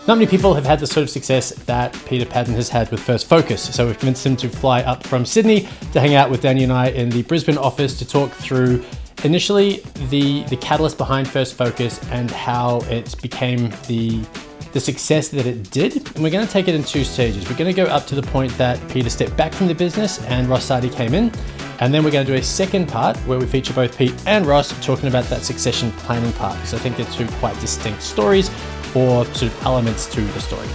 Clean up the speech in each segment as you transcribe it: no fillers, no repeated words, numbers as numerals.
Not many people have had the sort of success that Peter Paddon has had with First Focus. So we've convinced him to fly up from Sydney to hang out with Danny and I in the Brisbane office to talk through initially the catalyst behind First Focus and how it became the success that it did. And we're going to take it in two stages. We're going to go up to the point that Peter stepped back from the business and Ross Sardi came in. And then we're going to do a second part where we feature both Pete and Ross talking about that succession planning part. Because I think they're two quite distinct stories or sort of elements to the story.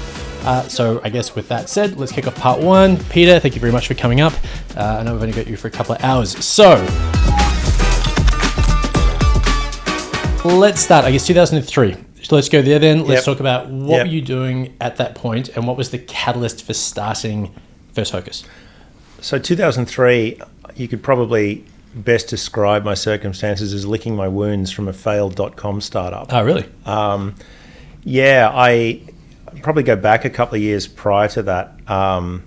So I guess with that said, let's kick off part one. Peter, thank you very much for coming up. I know we've only got you for a couple of hours. So let's start, I guess, 2003. So let's go there then. Let's talk about what were you doing at that point and what was the catalyst for starting First Focus? So 2003, you could probably best describe my circumstances as licking my wounds from a failed .com startup. Oh, really? I probably go back a couple of years prior to that. One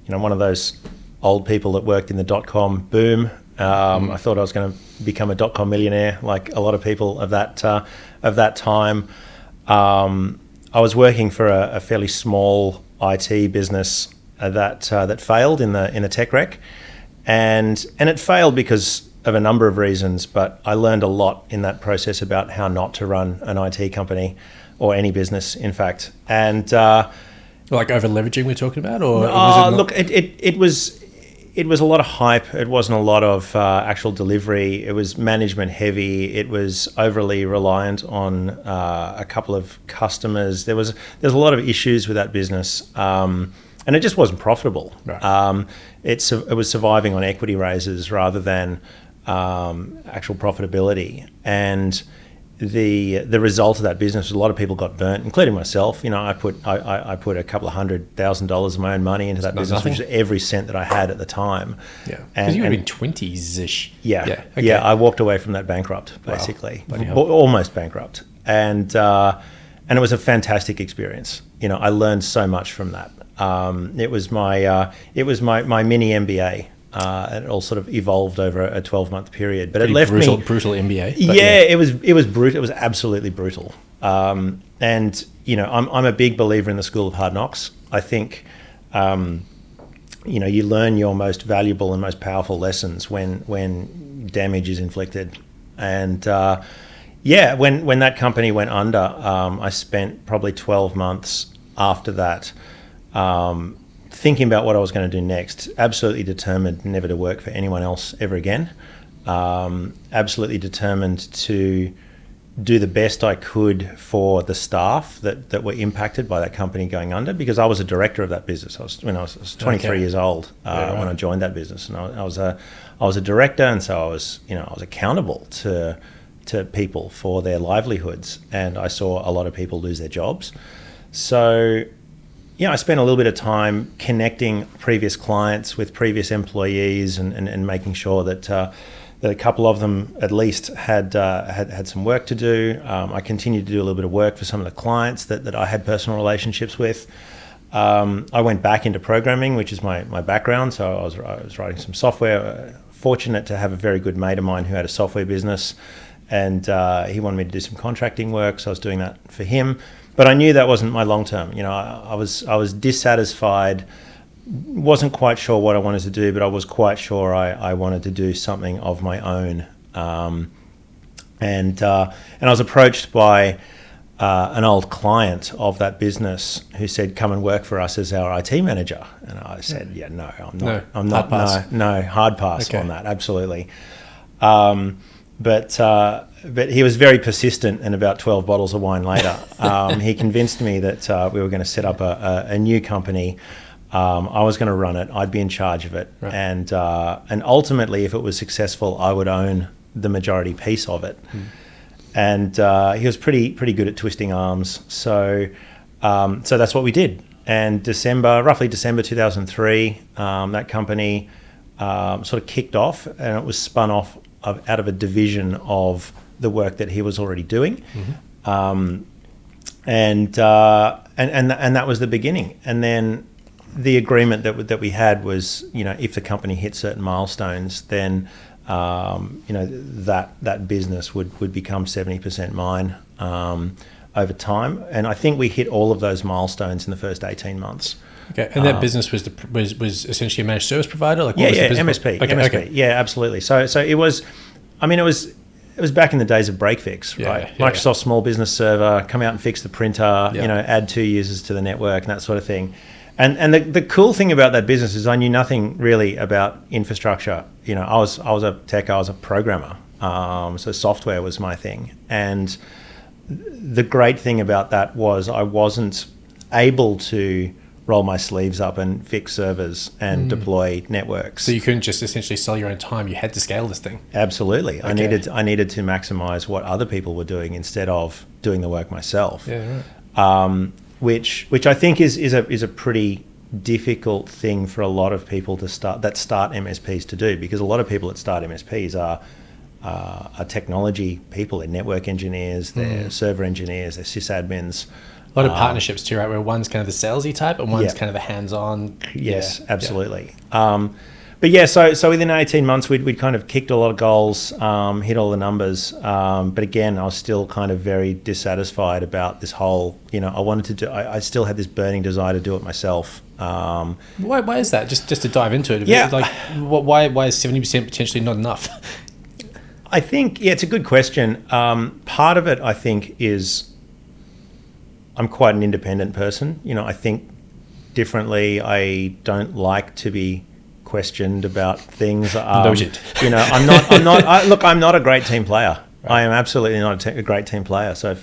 of those old people that worked in the .com boom. I thought I was going to become a .com millionaire, like a lot of people of that time. I was working for a fairly small IT business that failed in the tech wreck, and it failed because of a number of reasons. But I learned a lot in that process about how not to run an IT company or any business, in fact. And like over leveraging, we're talking about, or it was a lot of hype. It wasn't a lot of actual delivery. It was management heavy. It was overly reliant on a couple of customers. There's a lot of issues with that business, and it just wasn't profitable. Right. It was surviving on equity raises rather than actual profitability. And the result of that business was a lot of people got burnt, including myself. I put a couple of $100,000 of my own money into that business, which is every cent that I had at the time. Yeah, because you were in 20s-ish. Yeah. I walked away from that bankrupt, basically. Wow. Almost bankrupt, and it was a fantastic experience. I learned so much from that. It was my mini MBA. It all sort of evolved over a 12-month period, but it left brutal me MBA. It was brutal. It was absolutely brutal. I'm a big believer in the school of hard knocks. I think, you learn your most valuable and most powerful lessons when damage is inflicted. And when that company went under, I spent probably 12 months after that. Thinking about what I was going to do next, absolutely determined never to work for anyone else ever again. Absolutely determined to do the best I could for the staff that were impacted by that company going under, because I was a director of that business. I was 23 years old when I joined that business, and I was a director, and so I was accountable to people for their livelihoods, and I saw a lot of people lose their jobs. So I spent a little bit of time connecting previous clients with previous employees and making sure that a couple of them at least had some work to do. I continued to do a little bit of work for some of the clients that I had personal relationships with. I went back into programming, which is my background. So I was writing some software. Fortunate to have a very good mate of mine who had a software business, and he wanted me to do some contracting work. So I was doing that for him. But I knew that wasn't my long term. I was dissatisfied, wasn't quite sure what I wanted to do, but I was quite sure I wanted to do something of my own. And I was approached by an old client of that business who said, "Come and work for us as our IT manager." And I said, "Yeah, no, I'm not. No, I'm not. Hard pass. No, hard pass on that. Absolutely." But he was very persistent, and about 12 bottles of wine later, he convinced me that we were going to set up a new company. I was going to run it. I'd be in charge of it. Right. And ultimately, if it was successful, I would own the majority piece of it. And he was pretty good at twisting arms. So that's what we did. And roughly December 2003, that company sort of kicked off, and it was spun off out of a division of the work that he was already doing. And that was the beginning. And then the agreement that we had was, if the company hit certain milestones, then that business would become 70% mine. over time. And I think we hit all of those milestones in the first 18 months. Okay, and that business was essentially a managed service provider? Like, what was the business? MSP. Okay, MSP. okay. Yeah, absolutely. So it was, I mean, it was back in the days of break fix, right? Microsoft Small Business Server, come out and fix the printer, add 2 users to the network and that sort of thing. And the cool thing about that business is I knew nothing really about infrastructure. I was a tech, I was a programmer. So software was my thing. And the great thing about that was I wasn't able to roll my sleeves up and fix servers and deploy networks. So you couldn't just essentially sell your own time. You had to scale this thing. Absolutely. Okay. I needed to maximize what other people were doing instead of doing the work myself. Yeah, right. Which I think is a pretty difficult thing for a lot of people to start MSPs to do, because a lot of people that start MSPs are technology people. They're network engineers, they're server engineers, they're sysadmins. A lot of partnerships too, right? Where one's kind of the salesy type and one's kind of the hands-on. Yes, absolutely. But yeah, so within 18 months, we'd kind of kicked a lot of goals, hit all the numbers. But again, I was still kind of very dissatisfied about this whole, I wanted to do, I still had this burning desire to do it myself. Why is that? Just to dive into it. Yeah. Like, why is 70% potentially not enough? I think, it's a good question. Part of it, I think, is I'm quite an independent person. I think differently. I don't like to be questioned about things. Noted. I'm not a great team player. Right. I am absolutely not a great team player. So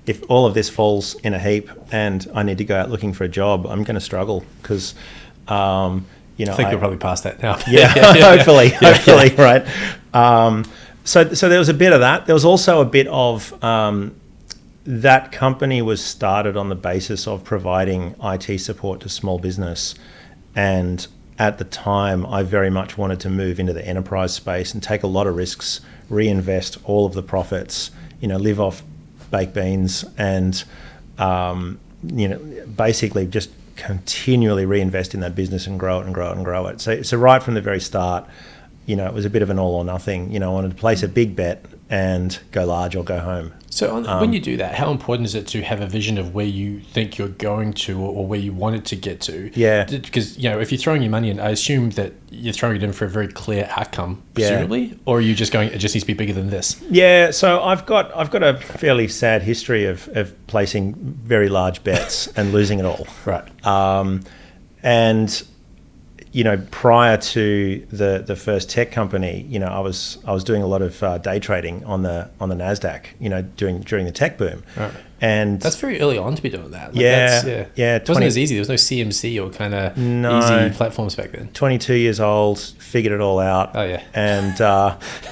if all of this falls in a heap and I need to go out looking for a job, I'm going to struggle because, I think you'll probably pass that now. Yeah, hopefully, right. So there was a bit of that. There was also a bit of that company was started on the basis of providing IT support to small business, and at the time, I very much wanted to move into the enterprise space and take a lot of risks, reinvest all of the profits, live off baked beans, and basically just continually reinvest in that business and grow it and grow it and grow it. So right from the very start, it was a bit of an all or nothing. I wanted to place a big bet and go large or go home. So when you do that, how important is it to have a vision of where you think you're going to or where you want it to get to? Yeah. Because, if you're throwing your money in, I assume that you're throwing it in for a very clear outcome, presumably, or are you just going, it just needs to be bigger than this? Yeah. So I've got a fairly sad history of placing very large bets and losing it all. Right. And prior to the first tech company, I was doing a lot of day trading on the NASDAQ, during the tech boom. Right. And that's very early on to be doing that. It wasn't as easy. There was no CMC or kind of easy platforms back then. 22 years old, figured it all out. Oh yeah. And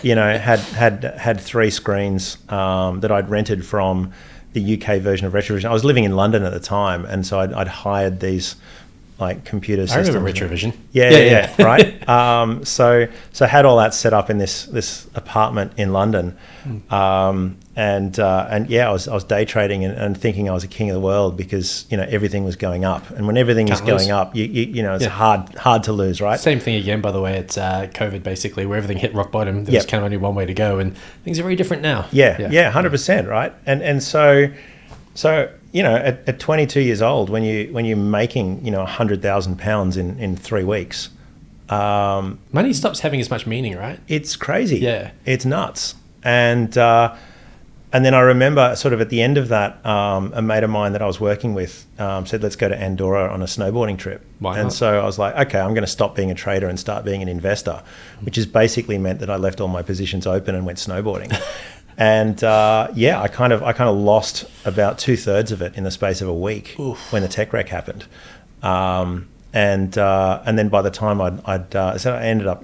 had 3 screens that I'd rented from the UK version of Retrovision. I was living in London at the time, and so I'd hired these computer systems. I remember Retrovision. Yeah, right. So had all that set up in this apartment in London, and I was day trading and thinking I was a king of the world because everything was going up, and when everything is going up, it's hard to lose, right? Same thing again, by the way. It's COVID basically, where everything hit rock bottom. There was kind of only one way to go, and things are very different now. Yeah, 100%, right? And so. At 22 years old, when you're making £100,000 in 3 weeks, money stops having as much meaning, right? It's crazy. Yeah, it's nuts. And then I remember sort of at the end of that, a mate of mine that I was working with said, "Let's go to Andorra on a snowboarding trip." Why not? And so I was like, "Okay, I'm going to stop being a trader and start being an investor," which has basically meant that I left all my positions open and went snowboarding. And I kind of lost about 2/3 of it in the space of a week. Oof. When the tech wreck happened, and then by the time so I ended up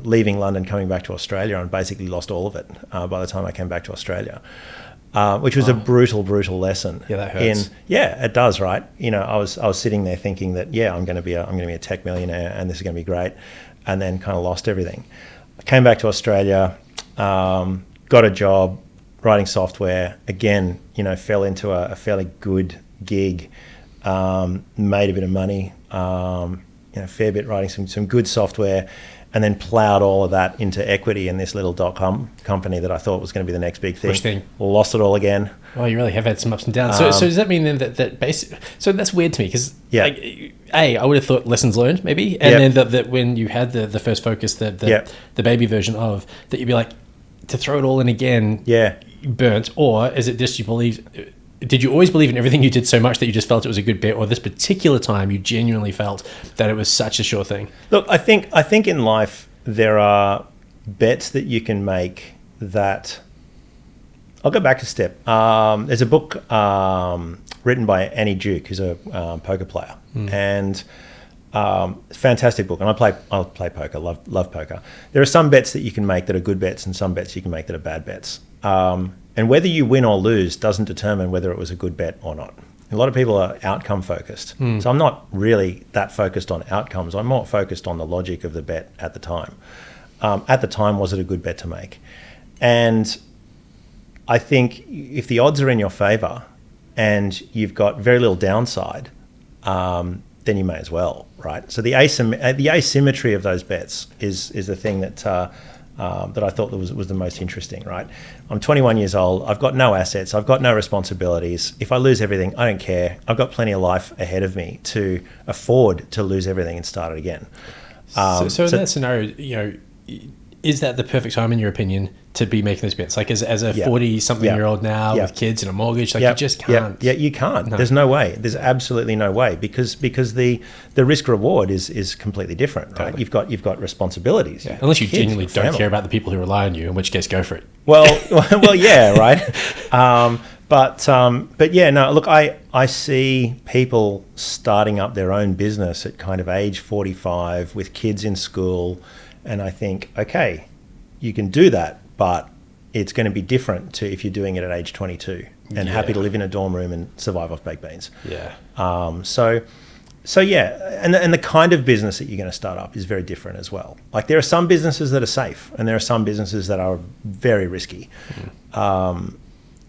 leaving London, coming back to Australia, and basically lost all of it by the time I came back to Australia, which was a brutal lesson. Yeah, that hurts. It does, right? I was sitting there thinking that I'm going to be a tech millionaire and this is going to be great, and then kind of lost everything. I came back to Australia. Got a job writing software again, fell into a fairly good gig, made a bit of money, fair bit writing some good software, and then plowed all of that into equity in this little .com company that I thought was going to be the next big thing. Lost it all again. Well, you really have had some ups and downs. So does that mean then that basic? So that's weird to me because, I would have thought lessons learned maybe, and then that when you had the first focus, the baby version of that, you'd be like, to throw it all in again, burnt, or is it just you believe? Did you always believe in everything you did so much that you just felt it was a good bet, or this particular time you genuinely felt that it was such a sure thing? Look, I think in life there are bets that you can make that. I'll go back a step. There's a book written by Annie Duke, who's a poker player, and fantastic book. And I'll play poker, love poker. There are some bets that you can make that are good bets, and some bets you can make that are bad bets. And whether you win or lose doesn't determine whether it was a good bet or not. A lot of people are outcome focused, so I'm not really that focused on outcomes. I'm more focused on the logic of the bet at the time. At the time, was it a good bet to make? And I think if the odds are in your favor and you've got very little downside, then you may as well, right? So the asymmetry of those bets is the thing that I thought that was the most interesting, right? I'm 21 years old. I've got no assets. I've got no responsibilities. If I lose everything, I don't care. I've got plenty of life ahead of me to afford to lose everything and start it again. So in that scenario, is that the perfect time, in your opinion, to be making those bets? Like as a 40-something-year-old now with kids and a mortgage, you just can't. Yeah, you can't. No. There's no way. There's absolutely no way because the risk reward is completely different, right? Totally. You've got responsibilities. Yeah. Unless you genuinely don't care about the people who rely on you, in which case go for it. Well, yeah, right. But yeah, no. Look, I see people starting up their own business at kind of age 45 with kids in school. And I think, okay, you can do that, but it's going to be different to if you're doing it at age 22 and happy to live in a dorm room and survive off baked beans. Yeah. So yeah, and the kind of business that you're going to start up is very different as well. Like there are some businesses that are safe, and there are some businesses that are very risky. And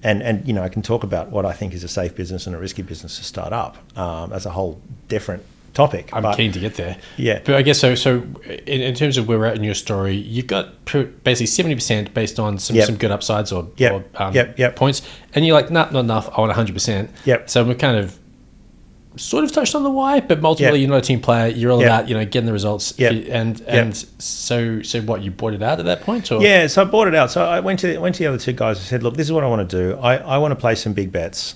I can talk about what I think is a safe business and a risky business to start up. That's a whole different topic. I'm keen to get there. Yeah. But I guess so in terms of where we're at in your story, you've got basically 70% based on some good upsides or points. And you're like, nah, not enough. I want 100%. Yep. So we're kind of sort of touched on the why, but ultimately you're not a team player. You're all about, getting the results. So what, you bought it out at that point? Or? Yeah, so I bought it out. So I went to the other two guys and said, look, this is what I want to do. I want to play some big bets.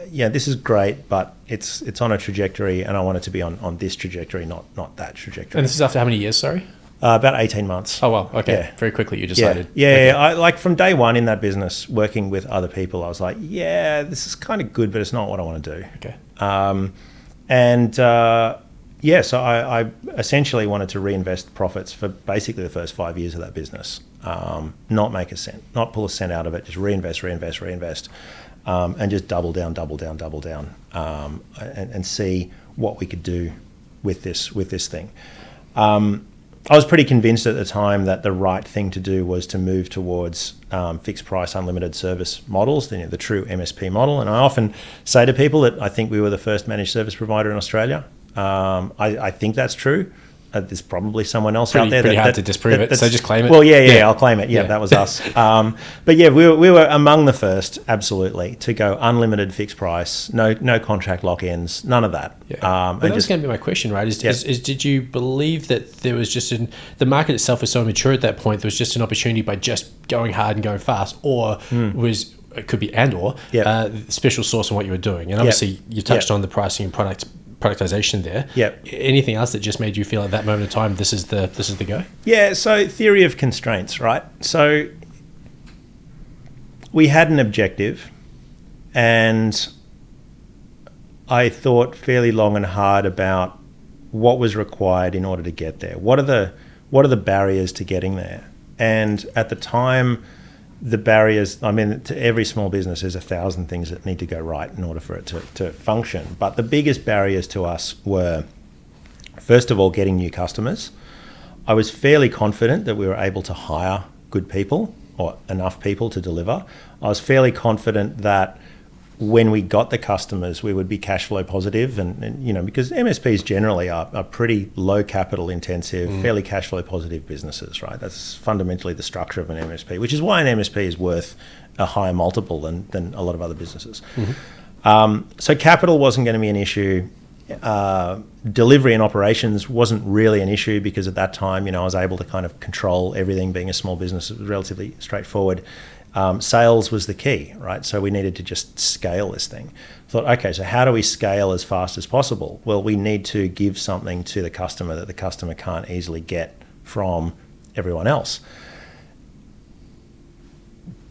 This is great, but it's on a trajectory, and I want it to be on this trajectory, not that trajectory. And this is after how many years, sorry? About 18 months. Oh, well, okay. Yeah. Very quickly you decided. Yeah. I like from day one in that business, working with other people, I was like, this is kind of good, but it's not what I want to do. Okay. So I essentially wanted to reinvest profits for basically the first 5 years of that business. Not make a cent, not pull a cent out of it, just reinvest, and just double down, and see what we could do with this thing. I was pretty convinced at the time that the right thing to do was to move towards fixed price, unlimited service models, the true MSP model. And I often say to people that I think we were the first managed service provider in Australia. I think that's true. There's probably someone else out there. Pretty hard to disprove it, so just claim it. Well, I'll claim it. Yeah, that was us. But yeah, we were among the first, absolutely, to go unlimited fixed price, no contract lock-ins, none of that. Yeah. But that was going to be my question, right? Is did you believe that there was just the market itself was so mature at that point, there was just an opportunity by just going hard and going fast, or was it could be special sauce on what you were doing? And obviously you touched on the pricing and productization there. Yep. Anything else that just made you feel at that moment in time, this is the go? Yeah. So theory of constraints, right? So we had an objective, and I thought fairly long and hard about what was required in order to get there. What are the barriers to getting there? And at the time, the barriers, to every small business, there's 1,000 things that need to go right in order for it to function. But the biggest barriers to us were, first of all, getting new customers. I was fairly confident that we were able to hire good people or enough people to deliver. I was fairly confident that when we got the customers, we would be cash flow positive, and you know, because MSPs generally are pretty low capital intensive, fairly cash flow positive businesses, right? That's fundamentally the structure of an MSP, which is why an MSP is worth a higher multiple than a lot of other businesses. So capital wasn't going to be an issue. Delivery and operations wasn't really an issue because at that time, you know, I was able to kind of control everything. Being a small business, it was relatively straightforward. Sales was the key, right? So we needed to just scale this thing. Thought, okay, so how do we scale as fast as possible? Well, we need to give something to the customer that the customer can't easily get from everyone else.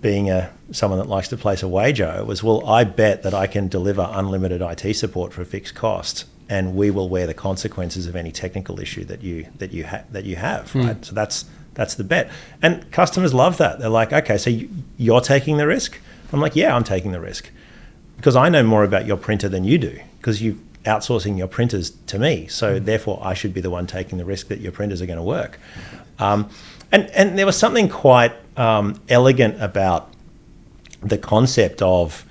Being someone that likes to place a wager, it was, well, I bet that I can deliver unlimited IT support for a fixed cost, and we will wear the consequences of any technical issue that you have, right? So that's the bet. And customers love that. They're like, okay, so you're taking the risk? I'm like, yeah, I'm taking the risk because I know more about your printer than you do because you're outsourcing your printers to me. So therefore I should be the one taking the risk that your printers are going to work. And there was something quite elegant about the concept of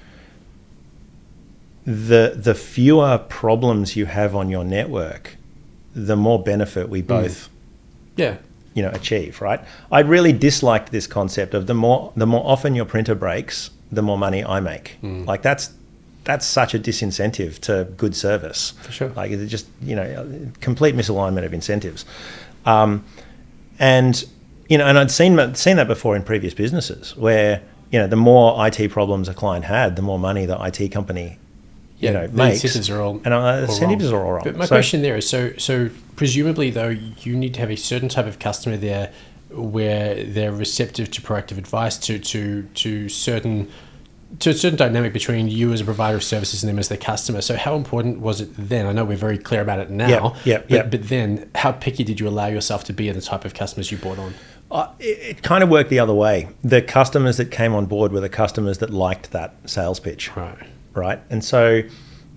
the fewer problems you have on your network, the more benefit we both achieve, right? I really disliked this concept of the more often your printer breaks, the more money I make. Like that's such a disincentive to good service. For sure. Like it's just, you know, complete misalignment of incentives. And you know, and I'd seen that before in previous businesses where, you know, the more IT problems a client had, the more money the IT company makes. The incentives are all incentives are all wrong. But my question there is, so presumably though, you need to have a certain type of customer there where they're receptive to proactive advice, to certain dynamic between you as a provider of services and them as the customer. So how important was it then? I know we're very clear about it now, but then how picky did you allow yourself to be in the type of customers you brought on? It kind of worked the other way. The customers that came on board were the customers that liked that sales pitch. Right. And so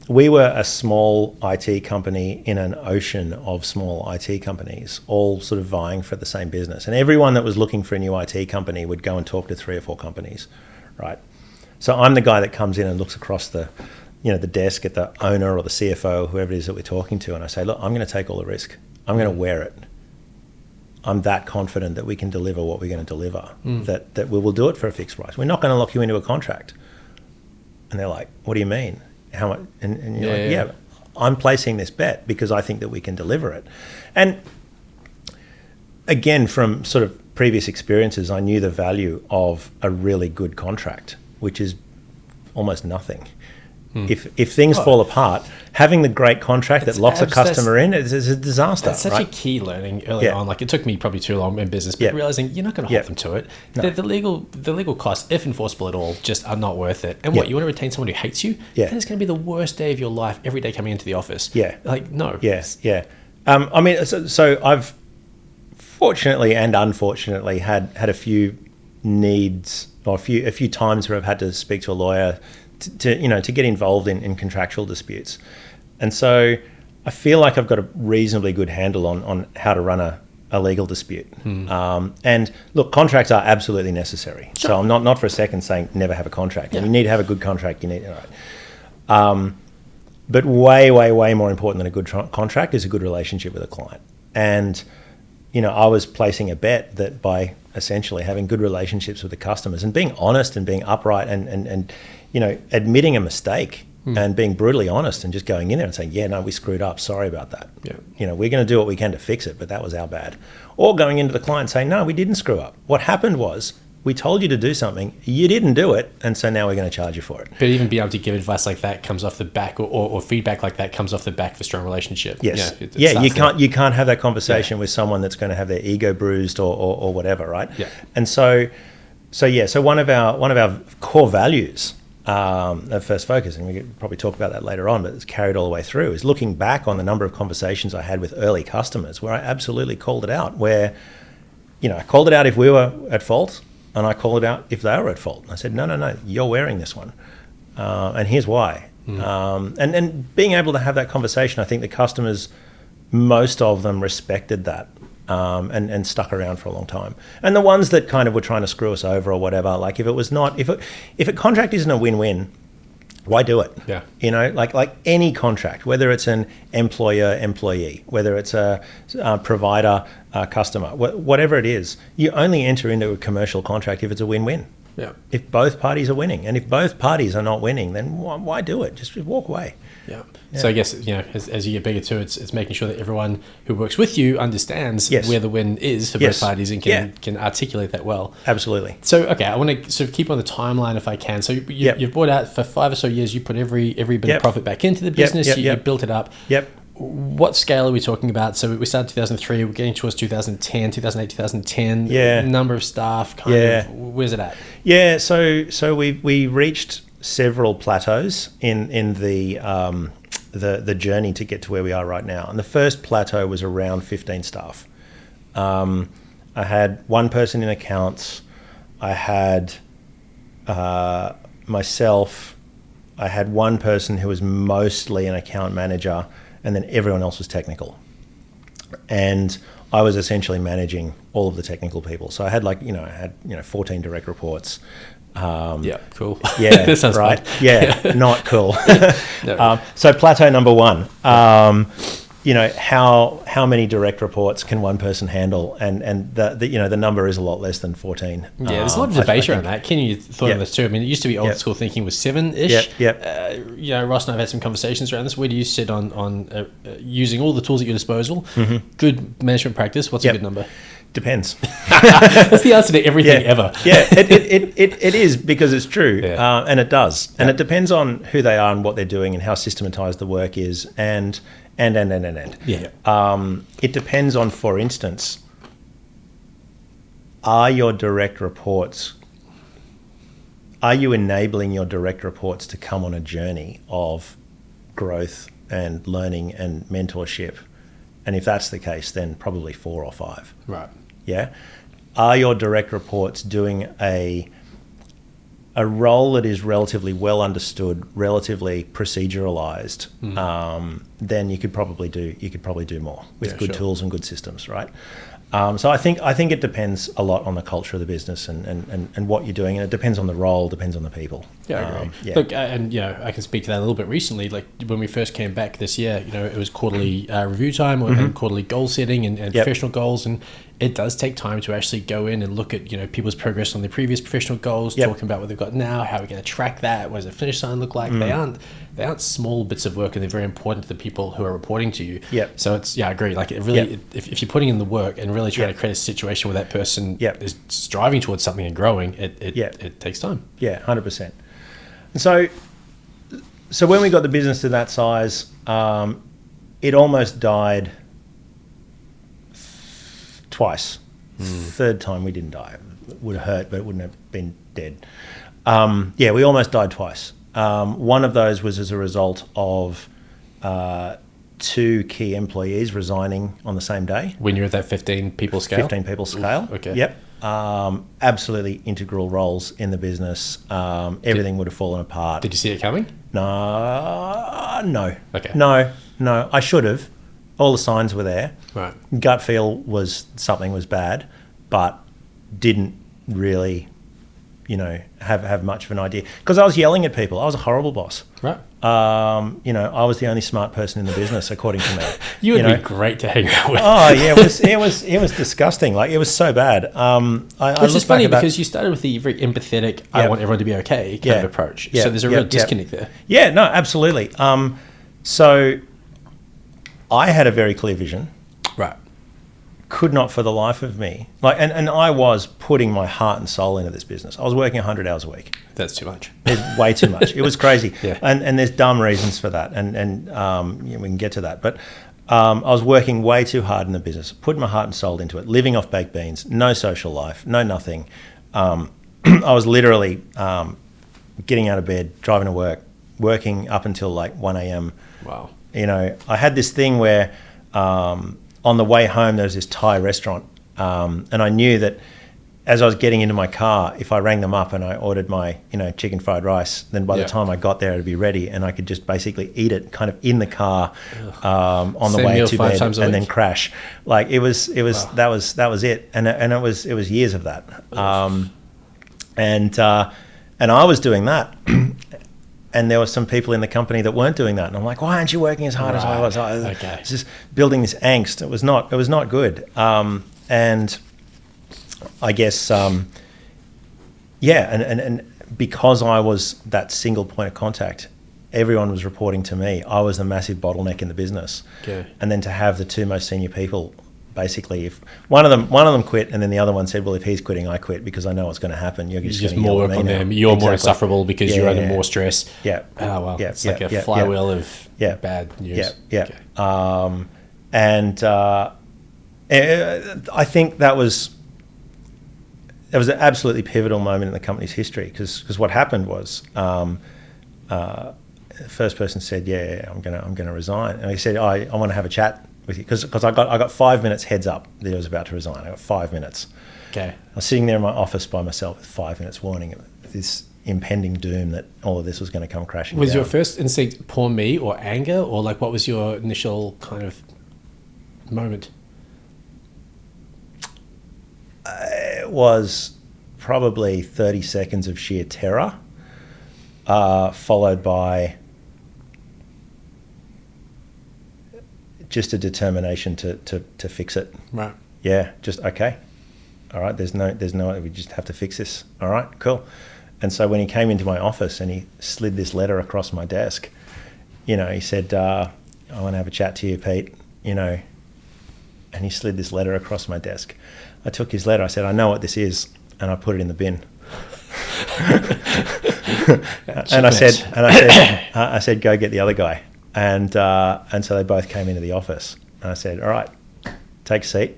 we were a small IT company in an ocean of small IT companies, all sort of vying for the same business. And everyone that was looking for a new IT company would go and talk to 3 or 4 companies, right? So I'm the guy that comes in and looks across the desk at the owner or the CFO, whoever it is that we're talking to, and I say, look, I'm going to take all the risk. I'm going to wear it. I'm that confident that we can deliver what we're going to deliver, that we will do it for a fixed price. We're not going to lock you into a contract. And they're like, what do you mean? How much? And you're like, I'm placing this bet because I think that we can deliver it. And again, from sort of previous experiences, I knew the value of a really good contract, which is almost nothing. If things fall apart, having the great contract that locks a customer in is a disaster. That's such a key learning early on. Like it took me probably too long in business, but realizing you're not going to hold them to it. No. The legal costs, if enforceable at all, just are not worth it. And what, you want to retain someone who hates you? Then it's going to be the worst day of your life every day coming into the office. Like, no. I mean, so I've fortunately and unfortunately had a few needs or a few times where I've had to speak to a lawyer to get involved in contractual disputes. And so I feel like I've got a reasonably good handle on how to run a legal dispute. And look, contracts are absolutely necessary. Sure. So I'm not for a second saying never have a contract. You need to have a good contract. But way more important than a good contract is a good relationship with a client. And I was placing a bet that by essentially having good relationships with the customers and being honest and being upright and admitting a mistake and being brutally honest and just going in there and saying, we screwed up. Sorry about that. We're going to do what we can to fix it, but that was our bad. Or going into the client saying, no, we didn't screw up. What happened was we told you to do something, you didn't do it, and so now we're going to charge you for it. But even being able to give advice like that comes off the back, or feedback like that comes off the back of a strong relationship. Yes. You can't have that conversation with someone that's going to have their ego bruised or whatever, right? And so one of our core values of First Focus, and we could probably talk about that later on, but it's carried all the way through, is looking back on the number of conversations I had with early customers where I absolutely called it out, where I called it out if we were at fault, and I called it out if they were at fault. I said, no, you're wearing this one, and here's why. And being able to have that conversation, I think the customers, most of them respected that and stuck around for a long time. And the ones that kind of were trying to screw us over or whatever, like if a contract isn't a win-win, Why do it? Yeah. You know, like any contract, whether it's an employer-employee, whether it's a provider, customer, whatever it is, you only enter into a commercial contract if it's a win-win. Yeah. If both parties are winning, and if both parties are not winning, then why do it? Just walk away. Yeah. So I guess, you know, as you get bigger too, it's making sure that everyone who works with you understands where the win is for both parties and can articulate that well. Absolutely. So, okay, I want to sort of keep on the timeline if I can. So you've bought out for 5 or so years, you put every bit of profit back into the business, you built it up. Yep. What scale are we talking about? So we started 2003, we're getting towards 2010, 2008, 2010. Yeah. Number of staff, kind of, where's it at? Yeah, so we reached several plateaus in the journey to get to where we are right now. And the first plateau was around 15 staff. I had one person in accounts. I had myself. I had one person who was mostly an account manager, and then everyone else was technical. And I was essentially managing all of the technical people. So I had 14 direct reports. Yeah, cool. Yeah, that sounds right. fun. Yeah, not cool. No. So plateau number one, you know, how many direct reports can one person handle? And the number is a lot less than 14. Yeah, there's a lot of debate around that. Ken, you thought of this too. I mean, it used to be old school thinking was 7-ish. You know, Ross and I have had some conversations around this. Where do you sit on using all the tools at your disposal? Good management practice. What's a good number? Depends. That's the answer to everything ever. Yeah, it is, because it's true, and it does, and Yeah. it depends on who they are and what they're doing and how systematized the work is, and. Yeah. It depends on, for instance, are you enabling your direct reports to come on a journey of growth and learning and mentorship? And if that's the case, then probably 4 or 5. Right. Yeah. Are your direct reports doing a role that is relatively well understood, relatively proceduralized? Then you could probably do more with good tools and good systems, right? So I think it depends a lot on the culture of the business and what you're doing, and it depends on the role, depends on the people. Yeah, I agree. Look, and you know, I can speak to that a little bit recently. Like when we first came back this year, you know, it was quarterly review time and quarterly goal setting and professional goals, and it does take time to actually go in and look at, you know, people's progress on their previous professional goals, talking about what they've got now, how we're going to track that, what does the finish line look like. They aren't small bits of work, and they're very important to the people who are reporting to you. So it's, I agree. Like it really, if you're putting in the work and really trying to create a situation where that person is striving towards something and growing, it takes time. Yeah, 100%. And so when we got the business to that size, it almost died twice. Third time we didn't die. It would have hurt, but it wouldn't have been dead. We almost died twice. One of those was as a result of 2 key employees resigning on the same day. When you're at that 15 people scale? 15 people scale. Oof, okay. Yep. Absolutely integral roles in the business. Everything would have fallen apart. Did you see it coming? No. Okay. No. I should have. All the signs were there. Right. Gut feel was something was bad, but didn't really, you know, have much of an idea, because I was yelling at people. I was a horrible boss. Right. You know, I was the only smart person in the business, according to me. You would be great to hang out with. Oh yeah, it was disgusting. Like, it was so bad. Which is funny, because you started with the very empathetic, I want everyone to be okay kind of approach. So there's a real disconnect there. Yeah, no, absolutely. So I had a very clear vision. Right. Could not for the life of me, and I was putting my heart and soul into this business. I was working 100 hours a week. That's too much. It's way too much. It was crazy. Yeah. And there's dumb reasons for that, and we can get to that. But I was working way too hard in the business, putting my heart and soul into it, living off baked beans, no social life, no nothing. I was literally getting out of bed, driving to work, working up until like 1 a.m. Wow. You know, I had this thing where on the way home there was this Thai restaurant, and I knew that as I was getting into my car, if I rang them up and I ordered my, you know, chicken fried rice, then by the time I got there it'd be ready, and I could just basically eat it kind of in the car on the way to bed, and then crash. Like it was wow. that was it, and it was years of that, and I was doing that. and there were some people in the company that weren't doing that, and I'm like, why aren't you working as hard as I was? Okay. It's just building this angst. It was not good. And I guess and because I was that single point of contact, everyone was reporting to me. I was the massive bottleneck in the business. Okay. And then to have the two most senior people, basically, if one of them quit, and then the other one said, well, if he's quitting, I quit, because I know what's going to happen. You're just more work on them. You're more insufferable because you're under more stress. Yeah. Oh, well, Yeah. it's like a flywheel of bad news. Yeah. Okay. I think that was an absolutely pivotal moment in the company's history, because what happened was the first person said, I'm going to resign, and he said, I want to have a chat with you, because I got 5 minutes heads up that I was about to resign. I got 5 minutes. Okay. I was sitting there in my office by myself with 5 minutes warning of this impending doom that all of this was going to come crashing down. Was your first instinct poor me or anger, or like what was your initial kind of moment? It was probably 30 seconds of sheer terror, followed by just a determination to fix it. Right. Yeah, just okay. All right, there's no, we just have to fix this. All right, cool. And so when he came into my office and he slid this letter across my desk, he said, I want to have a chat to you, Pete, and he slid this letter across my desk. I took his letter, I said, I know what this is, and I put it in the bin. and I said, go get the other guy. And so they both came into the office, and I said, all right, take a seat.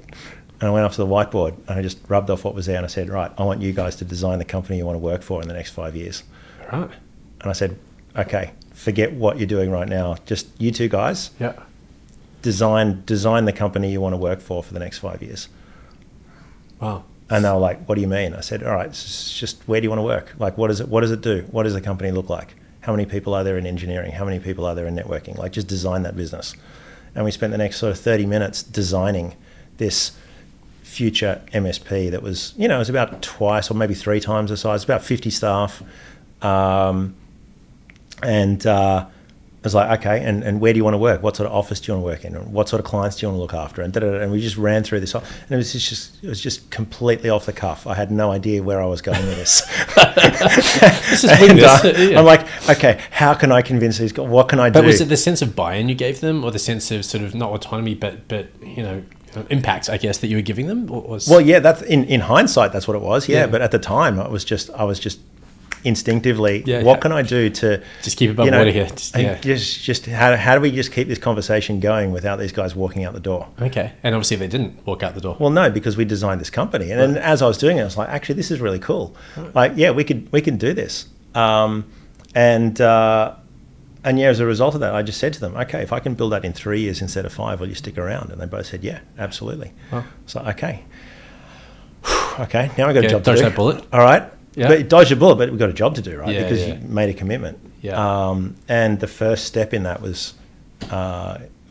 And I went up to the whiteboard and I just rubbed off what was there, and I said, right, I want you guys to design the company you want to work for in the next 5 years. Right. And I said, okay, forget what you're doing right now. Just you two guys. Yeah. Design the company you want to work for the next 5 years. Wow. And they were like, what do you mean? I said, all right, it's just, where do you want to work? Like, what does it do? What does the company look like? How many people are there in engineering? How many people are there in networking? Like, just design that business. And we spent the next sort of 30 minutes designing this future MSP that was, it was about twice or maybe 3 times the size, about 50 staff. I was like, okay, and where do you want to work? What sort of office do you want to work in? What sort of clients do you want to look after? And we just ran through this, and it was just completely off the cuff. I had no idea where I was going with this. This is I'm like, okay, how can I convince these guys? What can I do? But was it the sense of buy-in you gave them, or the sense of sort of not autonomy, but impact, I guess, that you were giving them? Well, yeah, that's in hindsight, that's what it was. Yeah, but at the time, I was just instinctively, what can I do to just keep above water here? Just how do we just keep this conversation going without these guys walking out the door? Okay, and obviously they didn't walk out the door. Well, no, because we designed this company, and as I was doing it, I was like, actually, this is really cool. Right. Like, yeah, we can do this. And as a result of that, I just said to them, okay, if I can build that in 3 years instead of 5, will you stick around? And they both said, yeah, absolutely. Huh. So okay, now I got a job to do. Dodge that bullet. All right. Yeah. But dodge a bullet, but we've got a job to do, right? Yeah, because you made a commitment. Yeah. And the first step in that was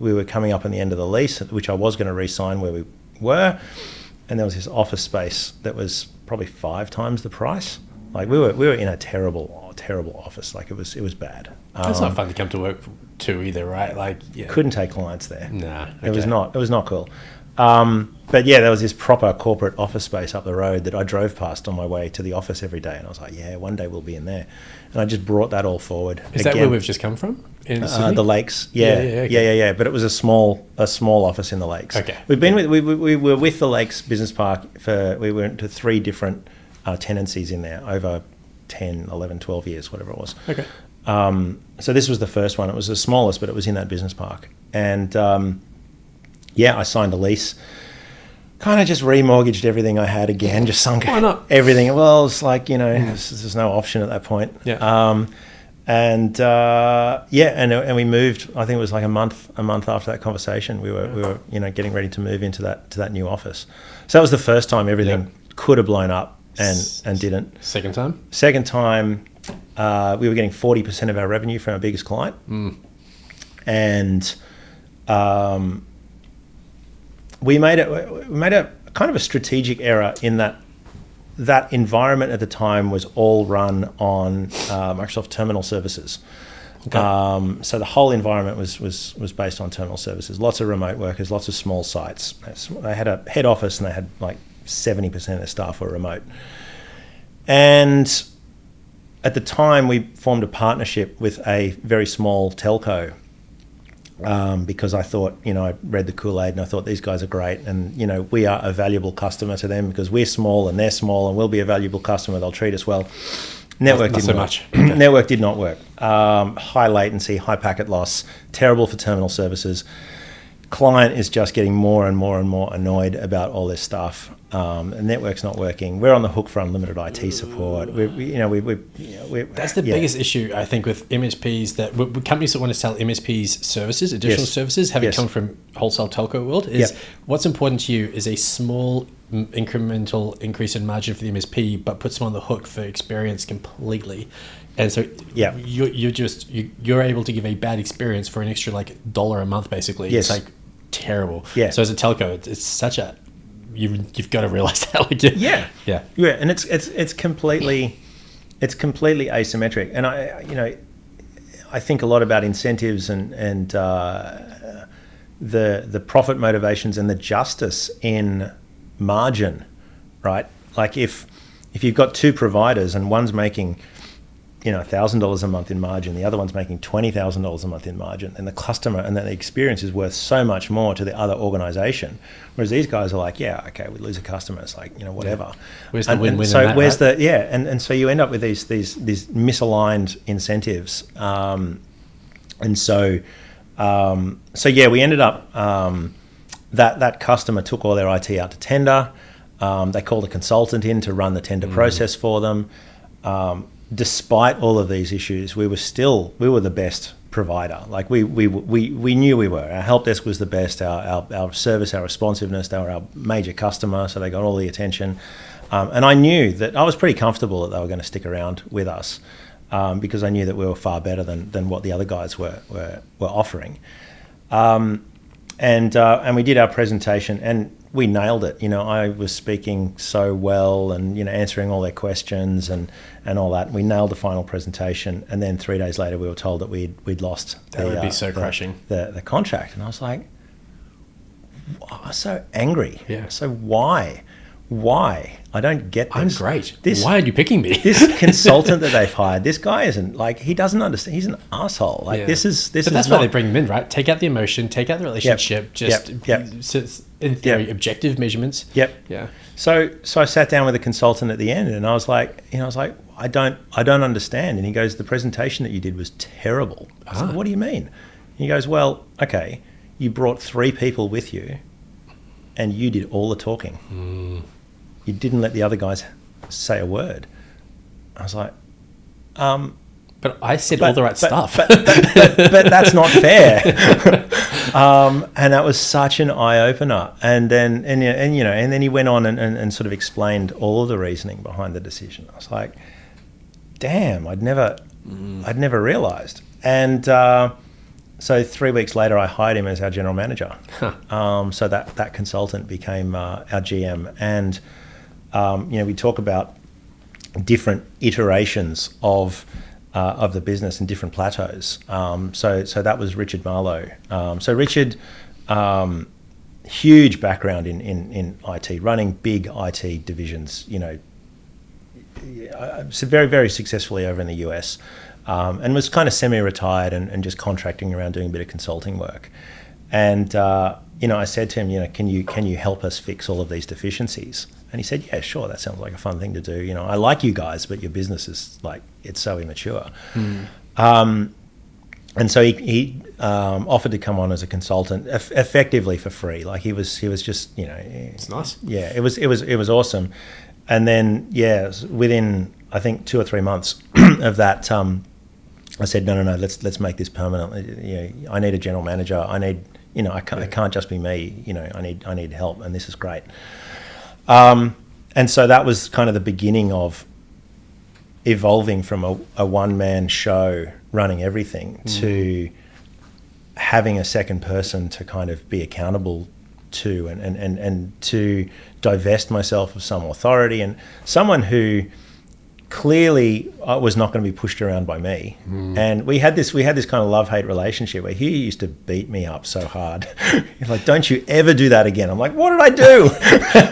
we were coming up on the end of the lease, which I was going to re-sign where we were, and there was this office space that was probably 5 times the price. Like we were in a terrible office. Like it was bad. That's not fun to come to work to either, right? Like, couldn't take clients there. Nah, okay. It was not cool. But yeah, there was this proper corporate office space up the road that I drove past on my way to the office every day, and I was like, yeah, one day we'll be in there. And I just brought that all forward. Is that where we've just come from? In Sydney? The lakes, Okay. yeah. But it was a small office in the lakes. Okay. We've been we were with the Lakes Business Park we went to 3 different tenancies in there over 10, 11, 12 years, whatever it was. Okay. So this was the first one. It was the smallest, but it was in that business park. And I signed a lease. Kind of just remortgaged everything I had again, just sunk everything. Well, it's like, there's no option at that point. Yeah. And we moved. I think it was like a month after that conversation. We were getting ready to move into that new office. So that was the first time everything could have blown up and didn't. Second time? Second time, we were getting 40% of our revenue from our biggest client, and we made a kind of a strategic error in that that environment at the time was all run on Microsoft Terminal Services. Okay. So the whole environment was based on terminal services. Lots of remote workers, lots of small sites. They had a head office, and they had like 70% of their staff were remote. And at the time, we formed a partnership with a very small telco, because I thought, I read the Kool-Aid and I thought these guys are great, and we are a valuable customer to them because we're small and they're small, and we'll be a valuable customer. They'll treat us well. Network didn't work. Okay. Network did not work. High latency, high packet loss, terrible for terminal services. Client is just getting more and more and more annoyed about all this stuff. And network's not working. We're on the hook for unlimited IT support. That's the biggest issue, I think, with MSPs, that companies that want to sell MSPs services, additional services, having come from wholesale telco world, is what's important to you is a small incremental increase in margin for the MSP, but puts them on the hook for experience completely. And so you're able to give a bad experience for an extra $1 a month, basically. Yes. It's terrible. Yeah. So as a telco, it's such a, you've got to realize that. And it's completely asymmetric. And I think a lot about incentives and the profit motivations and the justice in margin, right? Like if you've got two providers and one's making $1,000 a month in margin, the other one's making $20,000 a month in margin, and the customer and the experience is worth so much more to the other organization. Whereas these guys are like, okay, we lose a customer, it's whatever. Yeah. Where's the win-win? So in that, where's right? and so you end up with these misaligned incentives, and so we ended up that customer took all their IT out to tender. They called a consultant in to run the tender process for them. Despite all of these issues, we were the best provider. Like we knew we were. Our help desk was the best. Our service, our responsiveness, they were our major customer, so they got all the attention. And I knew that I was pretty comfortable that they were going to stick around with us, because I knew that we were far better than what the other guys were offering. And we did our presentation, and we nailed it. I was speaking so well and, answering all their questions and all that. We nailed the final presentation. And then 3 days later, we were told that we'd lost crushing. The contract. And I was like, I was so angry. Yeah. So why? I don't get this. I'm great. Why are you picking me? This consultant that they've hired, this guy isn't he doesn't understand. He's an asshole. But that's why they bring them in, right? Take out the emotion, take out the relationship, in theory, objective measurements. Yep. Yeah. So I sat down with a consultant at the end, and I was like, I don't understand. And he goes, the presentation that you did was terrible. I was like, what do you mean? And he goes, well, okay, you brought 3 people with you, and you did all the talking. You didn't let the other guys say a word. I was like, but I said all the right stuff. But that's not fair. And that was such an eye opener. And then he went on and sort of explained all of the reasoning behind the decision. I was like, damn, I'd never realized. And so 3 weeks later, I hired him as our general manager. So that consultant became our GM. And we talk about different iterations of the business and different plateaus. So that was Richard Marlowe. So Richard, huge background in IT, running big IT divisions. Very, very successfully over in the US. And was kind of semi-retired and just contracting around doing a bit of consulting work. And I said to him, can you help us fix all of these deficiencies? And he said, yeah, sure, that sounds like a fun thing to do. I like you guys, but your business is it's so immature. And so he offered to come on as a consultant, effectively for free. He was just, it's nice. Yeah, it was awesome. And then within I think 2 or 3 months of that, I said, no, let's make this permanent. I need a general manager. I need, it can't just be me. I need help, and this is great. And so that was kind of the beginning of evolving from a one-man show running everything to having a second person to kind of be accountable to, and to divest myself of some authority, and someone who clearly was not going to be pushed around by me. And we had this kind of love-hate relationship where he used to beat me up so hard. He's like, don't you ever do that again. I'm like, what did I do?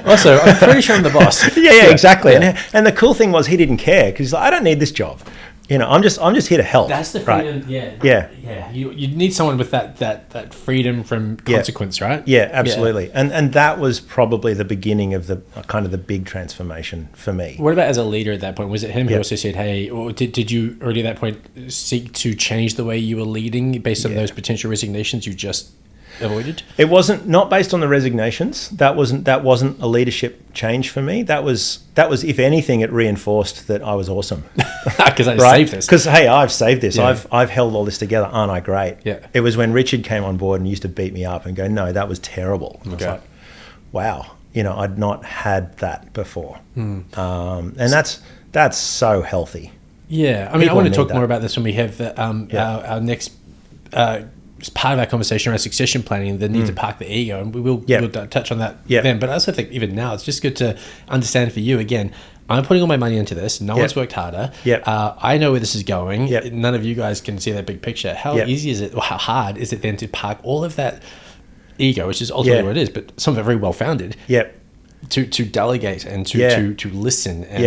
Also, I'm pretty sure I'm the boss. Yeah, exactly. Yeah. And the cool thing was he didn't care, because he's like, I don't need this job. You know, I'm just here to help. That's the freedom. Right? Yeah. You need someone with that freedom from consequence, right? Yeah, absolutely. Yeah. And that was probably the beginning of the kind of the big transformation for me. What about as a leader at that point? Was it him who also said, hey, or did you already at that point seek to change the way you were leading based on those potential resignations you just avoided? It wasn't not based on the resignations. That wasn't a leadership change for me. That was if anything, it reinforced that I was awesome. Because I saved this. Because hey, I've saved this. Yeah. I've held all this together. Aren't I great? Yeah. It was when Richard came on board and used to beat me up and go, no, that was terrible. Okay. I was like, wow, you know, I'd not had that before. And that's so healthy. Yeah, I mean, I want to talk more about this when we have our next. It's part of our conversation around succession planning, the need to park the ego, and we'll touch on that then. But I also think even now, it's just good to understand for you, again, I'm putting all my money into this. No one's worked harder. I know where this is going. None of you guys can see that big picture. How easy is it, or how hard is it then to park all of that ego, which is ultimately what it is, but some of it very well-founded, to delegate and to listen. And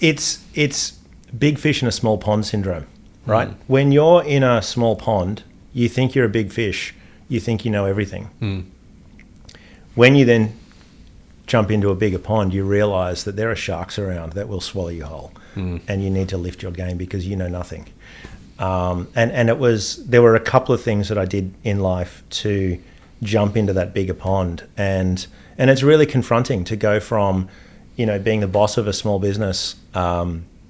It's big fish in a small pond syndrome. Right? When you're in a small pond, you think you're a big fish. You think you know everything. When you then jump into a bigger pond, you realize that there are sharks around that will swallow you whole. And you need to lift your game because you know nothing. And there were a couple of things that I did in life to jump into that bigger pond. And it's really confronting to go from, you know, being the boss of a small business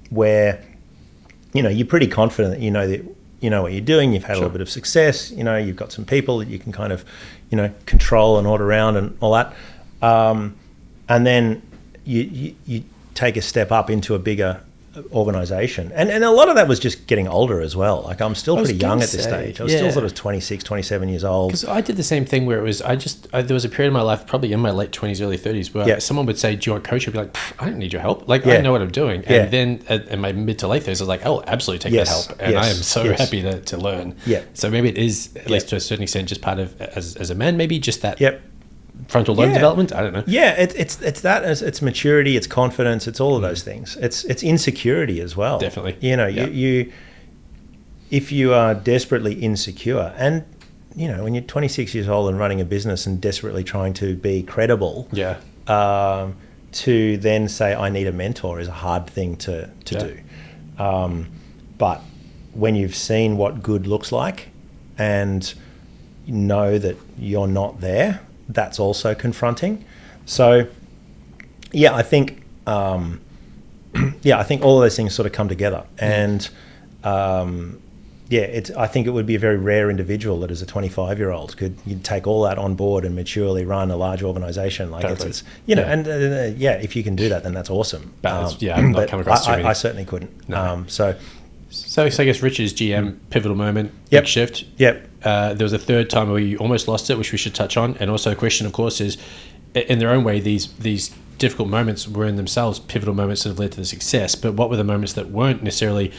where, you know, you're pretty confident that you know what you're doing. You've had a little bit of success. You know, you've got some people that you can kind of, you know, control and order around and all that. And then you take a step up into a bigger organization. And a lot of that was just getting older as well. Like I'm still pretty young at this stage. I was still sort of 26, 27 years old. Because I did the same thing where it was, there was a period in my life, probably in my late 20s, early 30s, where someone would say, do you want coach? I'd be like, I don't need your help. Like, I know what I'm doing. And then in my mid to late 30s, I was like, I'll absolutely take that help. And I am so happy to learn. So maybe it is, at least to a certain extent, just part of, as a man, maybe just that frontal lobe development. I don't know. It's that, it's maturity, it's confidence, it's all of those things. It's insecurity as well. Definitely. You know, you if you are desperately insecure, and you know, when you're 26 years old and running a business and desperately trying to be credible, to then say I need a mentor is a hard thing to do. But when you've seen what good looks like and know that you're not there, that's also confronting. So, I think all of those things sort of come together. And I think it would be a very rare individual that as a 25-year-old you'd take all that on board and maturely run a large organization. Like it's you know, and if you can do that, then that's awesome. I've not come across I certainly couldn't. No. So I guess Richard's GM pivotal moment, big shift. There was a third time where you almost lost it, which we should touch on. And also the question, of course, is in their own way, these difficult moments were in themselves pivotal moments that have led to the success. But what were the moments that weren't necessarily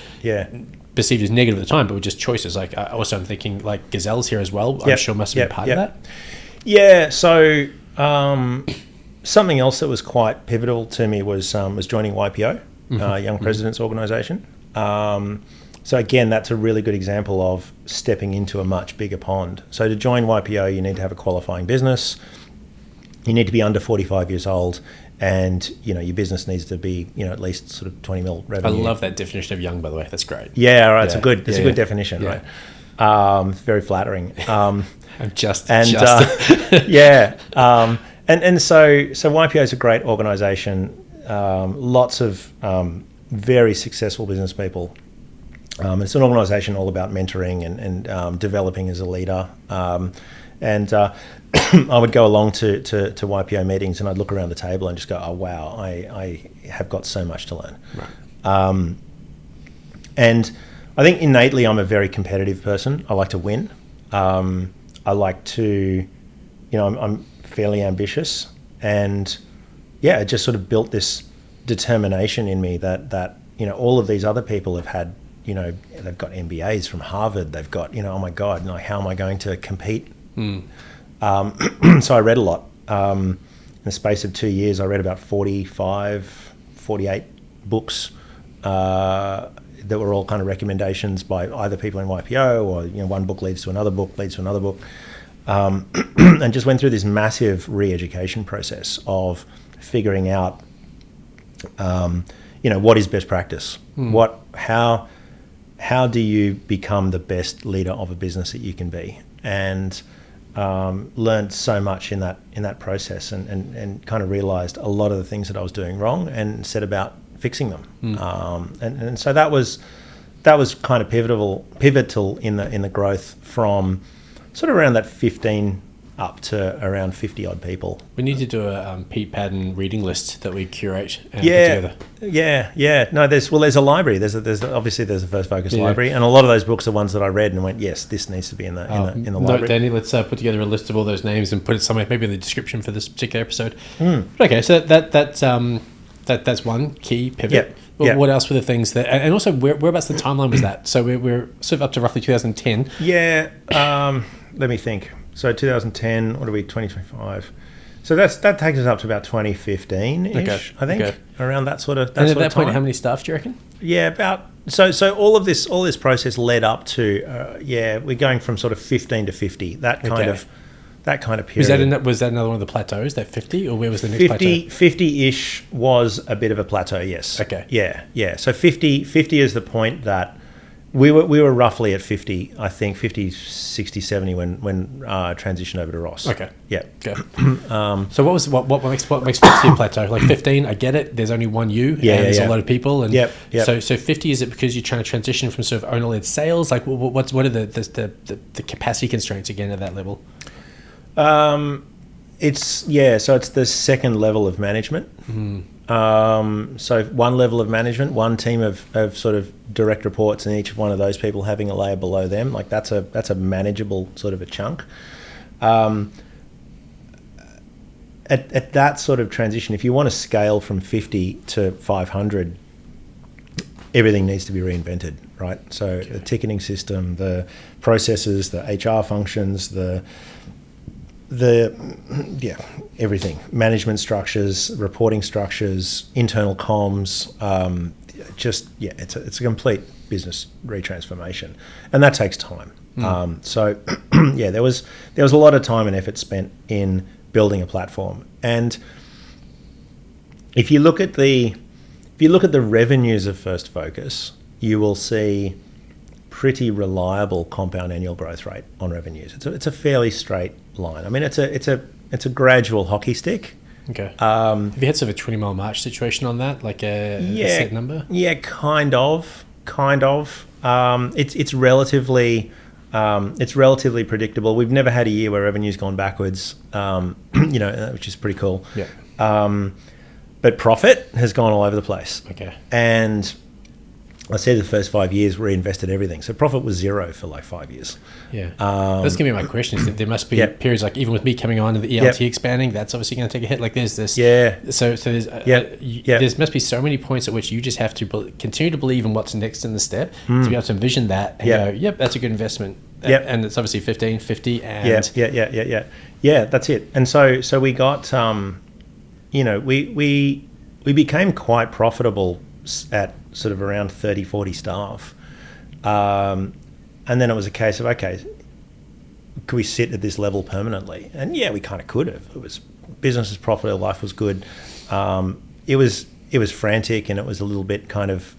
perceived as negative at the time, but were just choices? Like I'm thinking like Gazelle's here as well. I'm sure must have been part of that. Yeah. So something else that was quite pivotal to me was joining YPO, Young Presidents Organization. So again, that's a really good example of stepping into a much bigger pond. So to join YPO, you need to have a qualifying business. You need to be under 45 years old, and you know your business needs to be at least sort of 20 mil revenue. I love that definition of young, by the way. That's great. Yeah, right. It's a good definition, right? Very flattering. I'm just. And so YPO is a great organisation. Lots of very successful business people. It's an organisation all about mentoring and developing as a leader. And I would go along to YPO meetings and I'd look around the table and just go, oh, wow, I have got so much to learn. Right. And I think innately I'm a very competitive person. I like to win. I like to I'm fairly ambitious, and it just sort of built this determination in me that all of these other people have had, they've got MBAs from Harvard, they've got, oh my God, like, how am I going to compete? So I read a lot. In the space of 2 years, I read about 45, 48 books that were all kind of recommendations by either people in YPO or, one book leads to another book, and just went through this massive re-education process of figuring out, what is best practice? How do you become the best leader of a business that you can be? And learned so much in that process, and kind of realized a lot of the things that I was doing wrong and set about fixing them. And so that was kind of pivotal in the growth from sort of around that 15 up to around 50 odd people. We need to do a Pete Paddon reading list that we curate and put together. Yeah. No, there's a library. There's obviously a First Focus library, and a lot of those books are ones that I read and went, yes, this needs to be in the library. No, Danny, let's put together a list of all those names and put it somewhere, maybe in the description for this particular episode. Okay, so that's one key pivot. What else were the things that, and also whereabouts the timeline was that? So we're sort of up to roughly 2010. Let me think. So 2010, what are we, 2025? So that takes us up to about 2015-ish, I think, around that sort of time. And at that point, how many staff do you reckon? Yeah, about, so all this process led up to, we're going from sort of 15 to 50, that kind of period. Was that another one of the plateaus, that 50, or where was the next plateau? 50-ish was a bit of a plateau, yes. Okay. Yeah. So 50 is the point that we were roughly at 50, I think 50, 60, 70 when transitioned over to Ross. Okay. Yeah. Okay. So what makes 50 a plateau? Like 15, I get it. There's only one you, and there's a lot of people, and so 50, is it because you're trying to transition from sort of owner-led sales? Like what are the capacity constraints again at that level? It's the second level of management. So one level of management, one team of sort of direct reports, and each one of those people having a layer below them. Like that's a manageable sort of a chunk. At that sort of transition, if you want to scale from 50 to 500, everything needs to be reinvented, right? So the ticketing system, the processes, the HR functions, everything, management structures, reporting structures, internal comms, it's a complete business retransformation, and that takes time. So there was a lot of time and effort spent in building a platform, and if you look at the revenues of First Focus, you will see pretty reliable compound annual growth rate on revenues. It's a fairly straight line. I mean, it's a gradual hockey stick. Okay. Have you had sort of a 20-mile march situation on that, like a set number? Yeah, kind of. It's relatively predictable. We've never had a year where revenue's gone backwards, which is pretty cool. Yeah. But profit has gone all over the place. Okay. And I said the first 5 years reinvested everything, so profit was zero for like 5 years. Yeah, that's gonna be my question. Is that there must be periods, like even with me coming on and the ELT expanding, that's obviously going to take a hit. Like there's this. Yeah. So there's there must be so many points at which you just have to continue to believe in what's next in the step to be able to envision that and go, yep, that's a good investment. Yep. And it's obviously 15, 50, and yeah, that's it. And so we got we became quite profitable at sort of around 30, 40 staff. And then it was a case of, okay, could we sit at this level permanently? And we kind of could have. It was business was profitable, life was good. It was frantic, and it was a little bit kind of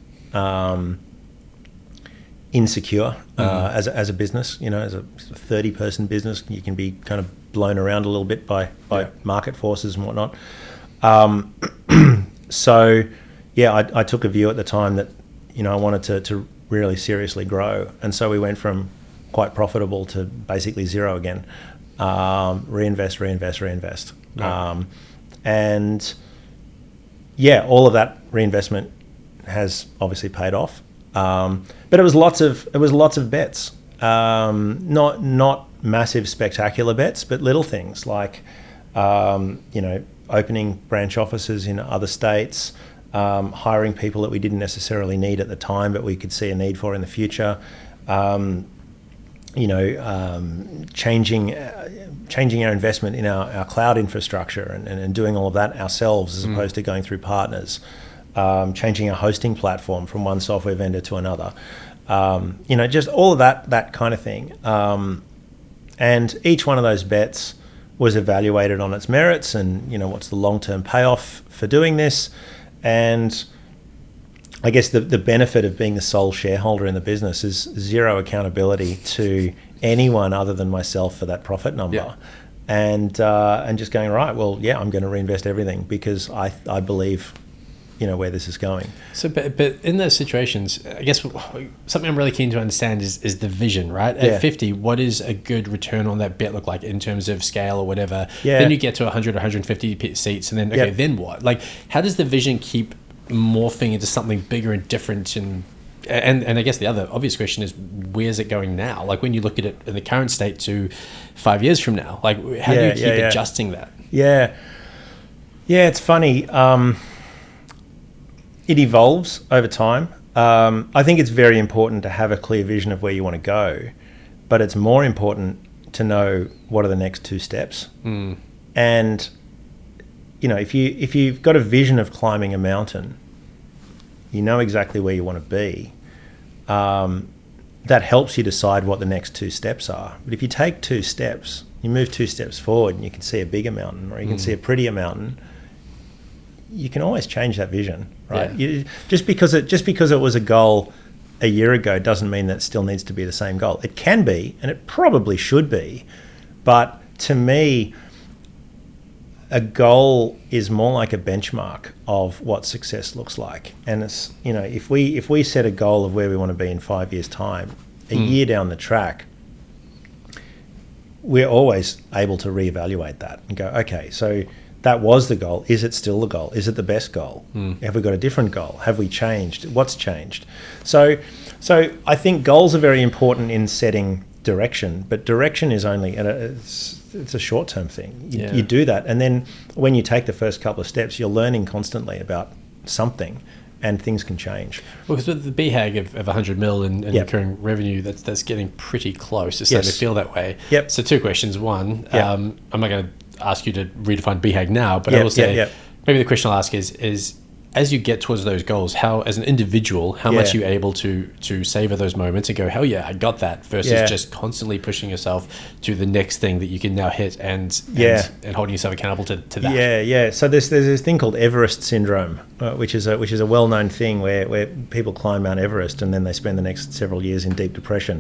insecure as a business. As a 30-person business, you can be kind of blown around a little bit by market forces and whatnot. So I took a view at the time that I wanted to really seriously grow, and so we went from quite profitable to basically zero again. Reinvest. Right. And all of that reinvestment has obviously paid off. But it was lots of bets. Not massive, spectacular bets, but little things like, opening branch offices in other states, hiring people that we didn't necessarily need at the time, but we could see a need for in the future. Changing our investment in our cloud infrastructure and doing all of that ourselves as opposed to going through partners. Changing our hosting platform from one software vendor to another. Just all of that kind of thing. And each one of those bets was evaluated on its merits and, what's the long-term payoff for doing this. And I guess the benefit of being the sole shareholder in the business is zero accountability to anyone other than myself for that profit number. Yeah. And just going, right, well, yeah, I'm going to reinvest everything because I believe, where this is going. So, but in those situations, I guess something I'm really keen to understand is the vision, right? At 50, what is a good return on that bet look like in terms of scale or whatever? Yeah. Then you get to 100, 150 seats, and then, okay, then what? Like, how does the vision keep morphing into something bigger and different? And I guess the other obvious question is, where's it going now? Like, when you look at it in the current state to 5 years from now, like, how do you keep adjusting that? Yeah, it's funny. It evolves over time. I think it's very important to have a clear vision of where you want to go, but it's more important to know what are the next two steps. And if you've got a vision of climbing a mountain, you know exactly where you want to be. That helps you decide what the next two steps are. But if you take two steps, you move two steps forward and you can see a bigger mountain or you can see a prettier mountain, you can always change that vision, right? Yeah. Just because it was a goal a year ago doesn't mean that it still needs to be the same goal. It can be, and it probably should be, but to me, a goal is more like a benchmark of what success looks like. And it's, if we set a goal of where we want to be in 5 years' time, a year down the track, we're always able to reevaluate that and go, okay, so that was the goal. Is it still the goal? Is it the best goal? Have we got a different goal? Have we changed? What's changed? So I think goals are very important in setting direction, but direction is only, it's a short-term thing. You do that, and then when you take the first couple of steps, you're learning constantly about something, and things can change. Well, because with the BHAG of 100 mil in recurring revenue, that's getting pretty close. It's starting to feel that way. Yep. So two questions. One, I'm not going to ask you to redefine BHAG now, but I will say maybe the question I'll ask is as you get towards those goals, how, as an individual, how much are you able to savor those moments and go, hell yeah, I got that, versus just constantly pushing yourself to the next thing that you can now hit and holding yourself accountable to that. So there's this thing called Everest syndrome, which is a well-known thing where people climb Mount Everest and then they spend the next several years in deep depression.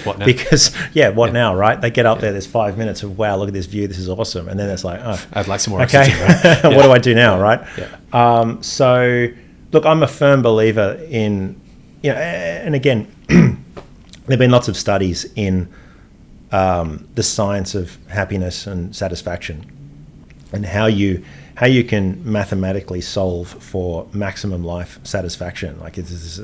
What now? Because now, right? They get up there, there's 5 minutes of, wow, look at this view, this is awesome, and then it's like, oh, I'd like some more okay, oxygen, what do I do now, right? Yeah. So, look, I'm a firm believer in, and again, there have been lots of studies in the science of happiness and satisfaction, and how you can mathematically solve for maximum life satisfaction. Like it's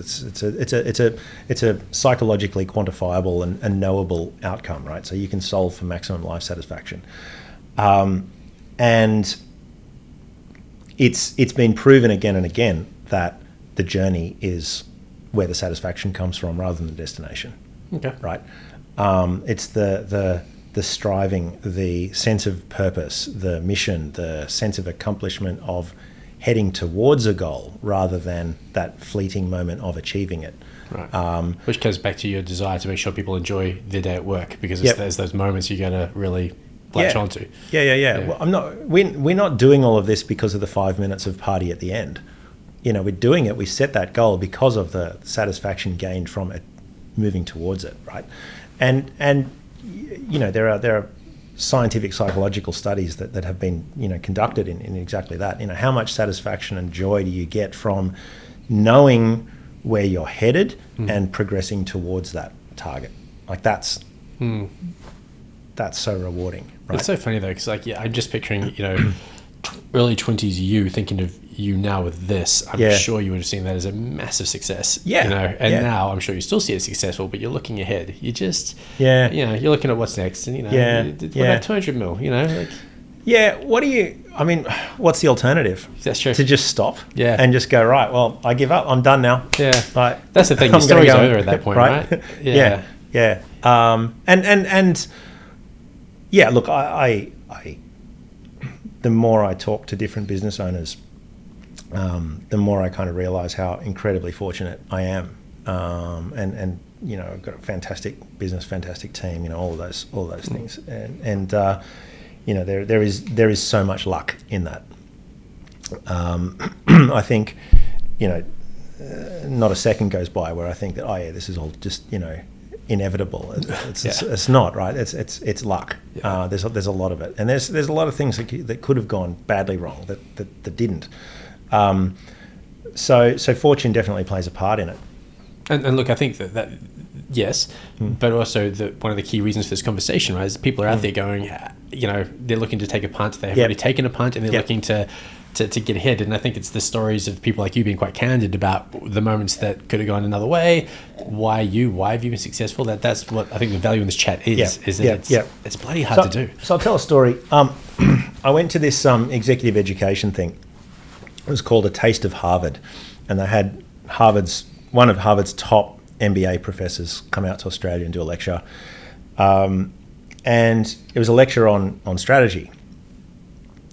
a psychologically quantifiable and knowable outcome, right? So you can solve for maximum life satisfaction, and it's been proven again and again that the journey is where the satisfaction comes from rather than the destination. Okay. Right. It's the striving, the sense of purpose, the mission, the sense of accomplishment of heading towards a goal rather than that fleeting moment of achieving it. Right. Which goes back to your desire to make sure people enjoy their day at work, because there's those moments you're going to really latch onto. Yeah. Well, we're not doing all of this because of the 5 minutes of party at the end. We're doing it. We set that goal because of the satisfaction gained from it, moving towards it, right? And there are scientific psychological studies that have been conducted in exactly that. How much satisfaction and joy do you get from knowing where you're headed and progressing towards that target? Like that's so rewarding, right? It's so funny though, because I'm just picturing early 20s you thinking of you now with this, I'm sure you would have seen that as a massive success. Yeah. And now I'm sure you still see it successful, but you're looking ahead. You just, you're looking at what's next, and what about 200 mil? What's the alternative? That's true. To just stop, and just go, right, well, I give up. I'm done now. Yeah, that's the thing. Your story's over at that point, right? Yeah. Look, I the more I talk to different business owners, the more I kind of realize how incredibly fortunate I am. And I've got a fantastic business, fantastic team, all of those things. And there is so much luck in that. I think, not a second goes by where I think that, this is all just, inevitable. It's not, right. It's luck. Yeah. There's a lot of it, and there's a lot of things that could have gone badly wrong that didn't. So fortune definitely plays a part in it. And look, I think that yes, but also one of the key reasons for this conversation, right, is people are out there going, they're looking to take a punt. They've already taken a punt, and they're looking to get ahead. And I think it's the stories of people like you being quite candid about the moments that could have gone another way. Why have you been successful? That's what I think the value in this chat is. It's bloody hard to do. So I'll tell a story. I went to this executive education thing. It was called A Taste of Harvard, and they had one of Harvard's top MBA professors come out to Australia and do a lecture. And it was a lecture on strategy.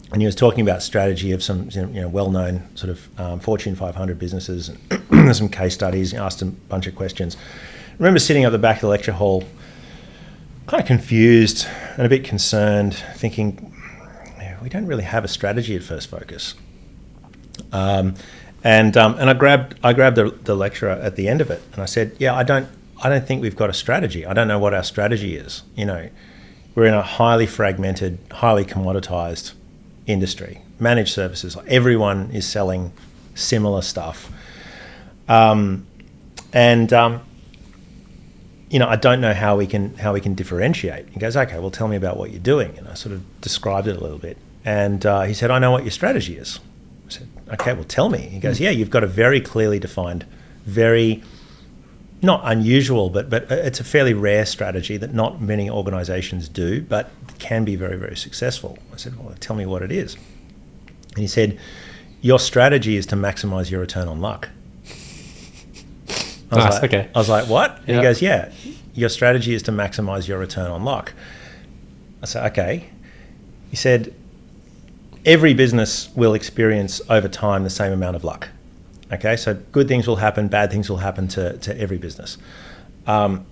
And he was talking about strategy of some well-known sort of Fortune 500 businesses, and some case studies. He asked a bunch of questions. I remember sitting at the back of the lecture hall, kind of confused and a bit concerned, thinking, we don't really have a strategy at First Focus. And I grabbed the lecturer at the end of it, and I said, I don't think we've got a strategy. I don't know what our strategy is. We're in a highly fragmented, highly commoditized industry, managed services. Everyone is selling similar stuff, I don't know how we can differentiate. He goes, okay, well, tell me about what you're doing, and I sort of described it a little bit, and he said, I know what your strategy is. I said, okay, well, tell me. He goes, you've got a very clearly defined, very not unusual, but it's a fairly rare strategy that not many organizations do, but can be very, very successful. I said, well, tell me what it is. And he said, your strategy is to maximize your return on luck. I was like, what? And he goes, your strategy is to maximize your return on luck. I said, okay. He said, every business will experience over time the same amount of luck. Okay, so good things will happen, bad things will happen to every business. The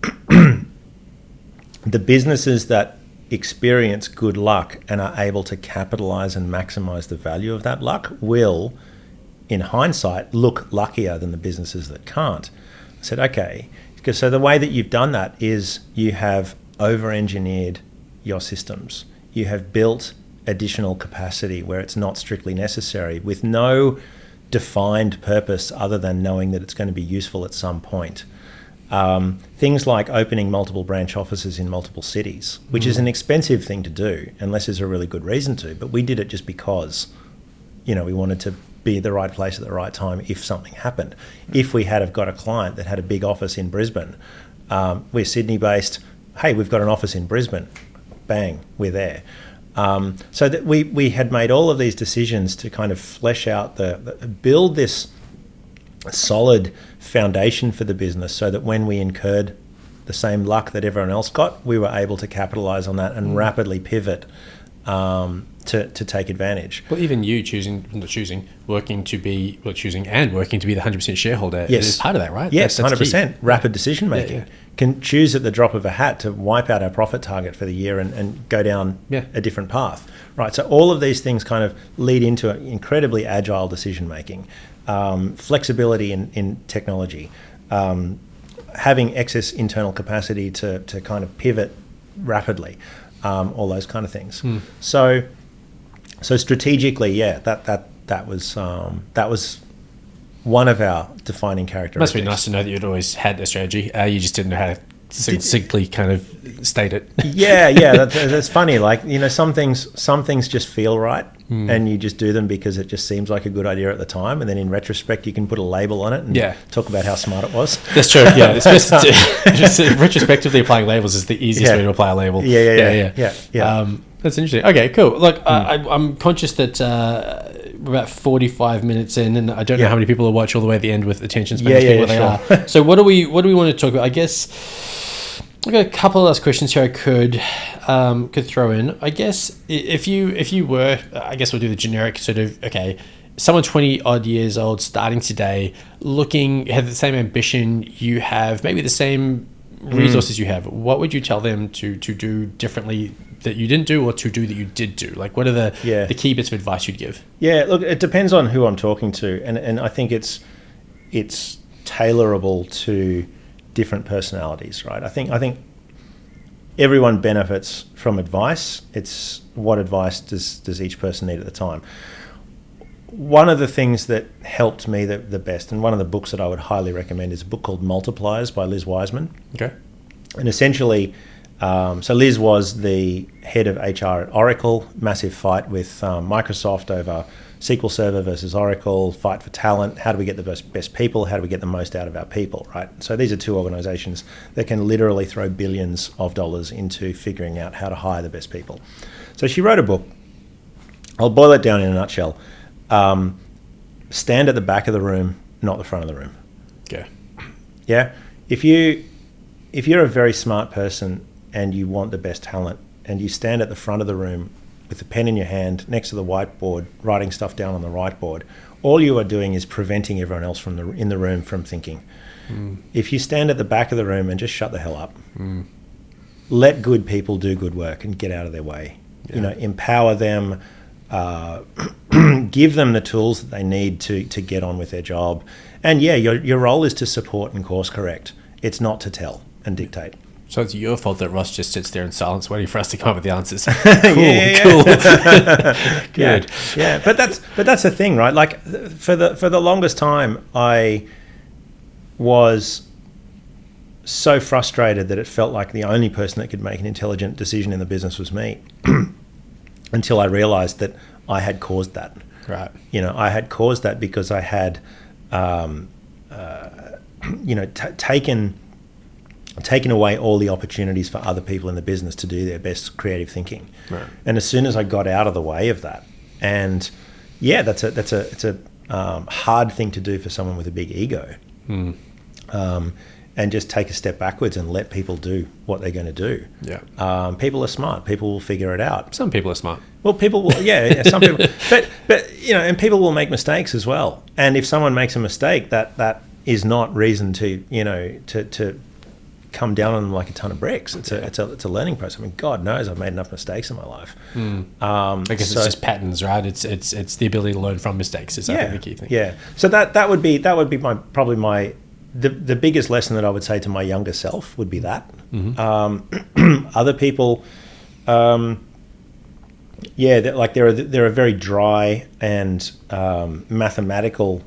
businesses that experience good luck and are able to capitalize and maximize the value of that luck will, in hindsight, look luckier than the businesses that can't. I said, okay, because so the way that you've done that is you have over-engineered your systems. You have built additional capacity where it's not strictly necessary, with no defined purpose other than knowing that it's going to be useful at some point. Things like opening multiple branch offices in multiple cities, which is an expensive thing to do unless there's a really good reason to, but we did it just because we wanted to be at the right place at the right time if something happened. If we had have got a client that had a big office in Brisbane, we're Sydney based, hey, we've got an office in Brisbane, bang, we're there. So that we had made all of these decisions to kind of flesh out build this solid foundation for the business, so that when we incurred the same luck that everyone else got, we were able to capitalize on that and rapidly pivot to take advantage. Well, even you working to be the 100% shareholder is part of that, right? Yes, 100%. Rapid decision making. Yeah. Can choose at the drop of a hat to wipe out our profit target for the year and go down a different path, right? So all of these things kind of lead into incredibly agile decision making, flexibility in technology, having excess internal capacity to kind of pivot rapidly, all those kind of things. So strategically, that was one of our defining characteristics. Must be nice to know that you'd always had a strategy. You just didn't know how to succinctly kind of state it. Yeah, that's funny. Like, some things just feel right, and you just do them because it just seems like a good idea at the time, and then in retrospect you can put a label on it and talk about how smart it was. That's true. Yeah, it's just retrospectively applying labels is the easiest way to apply a label. Yeah. That's interesting. Okay, cool. Look, I'm conscious that we're about 45 minutes in, and I don't know how many people will watch all the way at the end with attention spans being what they are. So what do we want to talk about? I guess I've got a couple of last questions here I could throw in. I guess if you were, I guess we'll do the generic sort of, okay, someone 20 odd years old starting today, have the same ambition you have, maybe the same resources you have, what would you tell them to do differently that you didn't do, or to do that you did do? Like, what are the key bits of advice you'd give? Yeah, look, it depends on who I'm talking to, and I think it's tailorable to different personalities, right? I think everyone benefits from advice. It's what advice does each person need at the time. One of the things that helped me the best, and one of the books that I would highly recommend, is a book called Multipliers by Liz Wiseman. Okay. And essentially, so Liz was the head of HR at Oracle, massive fight with Microsoft over SQL Server versus Oracle, fight for talent. How do we get the best people? How do we get the most out of our people, right? So these are two organizations that can literally throw billions of dollars into figuring out how to hire the best people. So she wrote a book. I'll boil it down in a nutshell. Stand at the back of the room, not the front of the room. Okay. Yeah. If you're a very smart person and you want the best talent, and you stand at the front of the room with a pen in your hand next to the whiteboard, writing stuff down on the whiteboard, all you are doing is preventing everyone else in the room from thinking. If you stand at the back of the room and just shut the hell up, let good people do good work and get out of their way. Empower them, give them the tools that they need to get on with their job. And your role is to support and course correct. It's not to tell and dictate. So it's your fault that Ross just sits there in silence waiting for us to come up with the answers. Cool. Good. Yeah. But that's the thing, right? Like, for the longest time, I was so frustrated that it felt like the only person that could make an intelligent decision in the business was me, until I realized that I had caused that. Right. I had caused that because I had, taken away all the opportunities for other people in the business to do their best creative thinking. Right. And as soon as I got out of the way of that, and it's a hard thing to do for someone with a big ego, and just take a step backwards and let people do what they're going to do. Yeah. People are smart. People will figure it out. Some people are smart. Well, people will, some people, but and people will make mistakes as well. And if someone makes a mistake, that is not reason to come down on them like a ton of bricks. It's a learning process. I mean, God knows I've made enough mistakes in my life. I guess it's just patterns, right? It's the ability to learn from mistakes is I think the key thing. Yeah. So that would be the biggest lesson that I would say to my younger self would be that. Other people, there are very dry and mathematical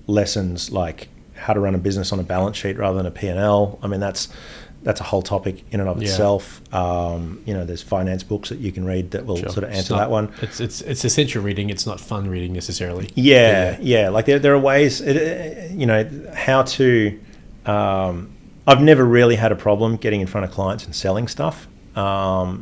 lessons, like how to run a business on a balance sheet rather than a P&L. I mean, that's a whole topic in and of itself. There's finance books that you can read that will sort of answer that one. It's essential reading. It's not fun reading necessarily. Yeah. Like there are ways, how to. I've never really had a problem getting in front of clients and selling stuff. I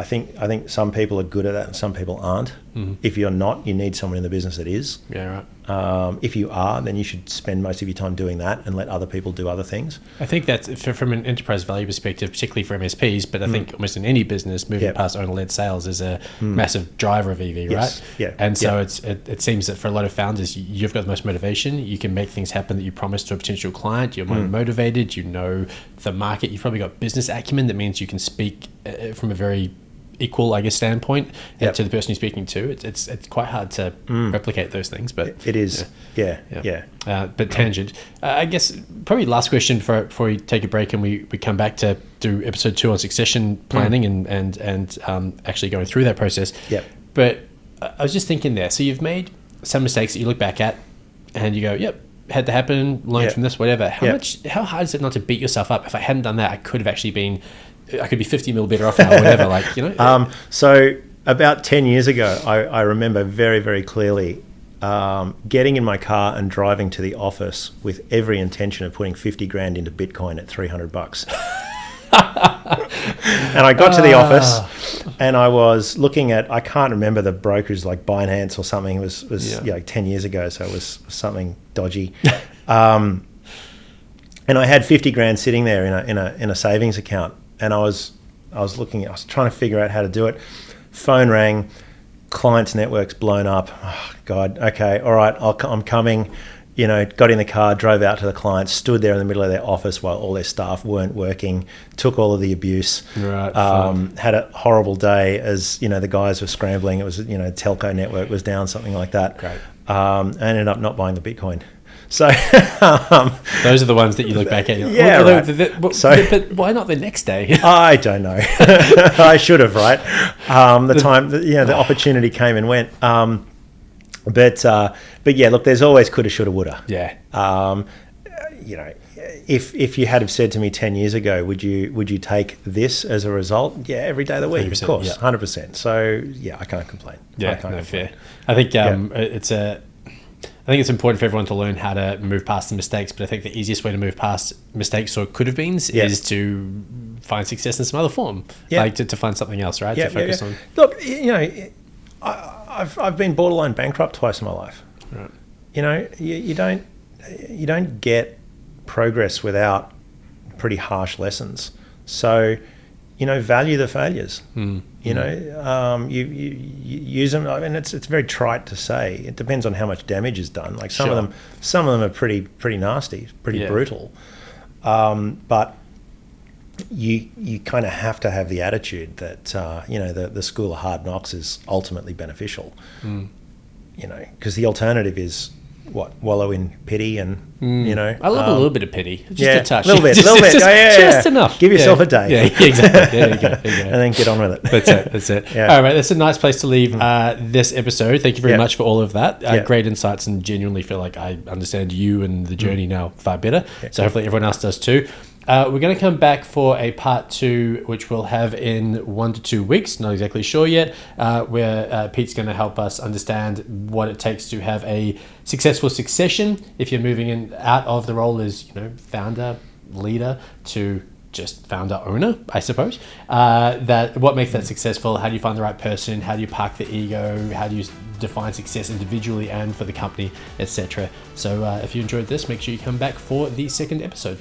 think some people are good at that and some people aren't. If you're not, you need someone in the business that is. Yeah, right. If you are, then you should spend most of your time doing that and let other people do other things. I think that's from an enterprise value perspective, particularly for MSPs, but I think almost in any business, moving past owner-led sales is a massive driver of EV, right? Yeah. And so it seems that for a lot of founders, you've got the most motivation. You can make things happen that you promised to a potential client. You're more motivated. You know the market. You've probably got business acumen that means you can speak from a very equal, I guess, standpoint to the person you're speaking to. It's quite hard to replicate those things, but it is. Yeah. But tangent. I guess probably last question before we take a break and we come back to do episode 2 on succession planning and actually going through that process. Yeah. But I was just thinking there. So you've made some mistakes that you look back at and you go, yep, had to happen, learn from this, whatever. How hard is it not to beat yourself up? If I hadn't done that, I could be 50 mil better off now, or whatever. Like, you know. So about 10 years ago, I remember very, very clearly getting in my car and driving to the office with every intention of putting 50 grand into Bitcoin at $300. And I got to the office and I was looking at, I can't remember the brokerage, like Binance or something. It was 10 years ago, so it was something dodgy. And I had 50 grand sitting there in a savings account, and I was trying to figure out how to do it. Phone rang, client's network's blown up. Oh, God, okay, all right, I'm coming. You know, got in the car, drove out to the client, stood there in the middle of their office while all their staff weren't working, took all of the abuse, had a horrible day as, you know, the guys were scrambling. It was, you know, telco network was down, something like that. Great. I ended up not buying the Bitcoin. So those are the ones that you look back at. Yeah, but why not the next day? I don't know. I should have, right? The opportunity came and went. But yeah, look, there's always coulda, shoulda, woulda. Yeah. You know, if you had have said to me 10 years ago, would you take this as a result? Yeah, every day of the week, of course, 100%. So yeah, I can't complain. Yeah, fair. I think I think it's important for everyone to learn how to move past the mistakes, but I think the easiest way to move past mistakes or could have beens is to find success in some other form, like to find something else, right? To focus on. Look, you know, I've been borderline bankrupt twice in my life. Right. You know, you don't get progress without pretty harsh lessons. So, you know, value the failures. You know, you use them. I mean, it's very trite to say. It depends on how much damage is done. Like some of them are pretty nasty, pretty brutal. But you kind of have to have the attitude that you know, the school of hard knocks is ultimately beneficial. You know, because the alternative is wallow in pity and you know. I love a little bit of pity, just a touch, a little bit, just enough. Give yourself a day. Yeah, exactly. There you go. And then get on with it. That's it. Yeah. All right, that's a nice place to leave this episode. Thank you very much for all of that. Great insights, and genuinely feel like I understand you and the journey now far better. So hopefully everyone else does too. We're going to come back for a part 2, which we'll have in 1 to 2 weeks. Not exactly sure yet. Where Pete's going to help us understand what it takes to have a successful succession if you're moving in out of the role as, you know, founder, leader to just founder owner, I suppose. That what makes that successful? How do you find the right person? How do you park the ego? How do you define success individually and for the company, etc. So if you enjoyed this, make sure you come back for the second episode.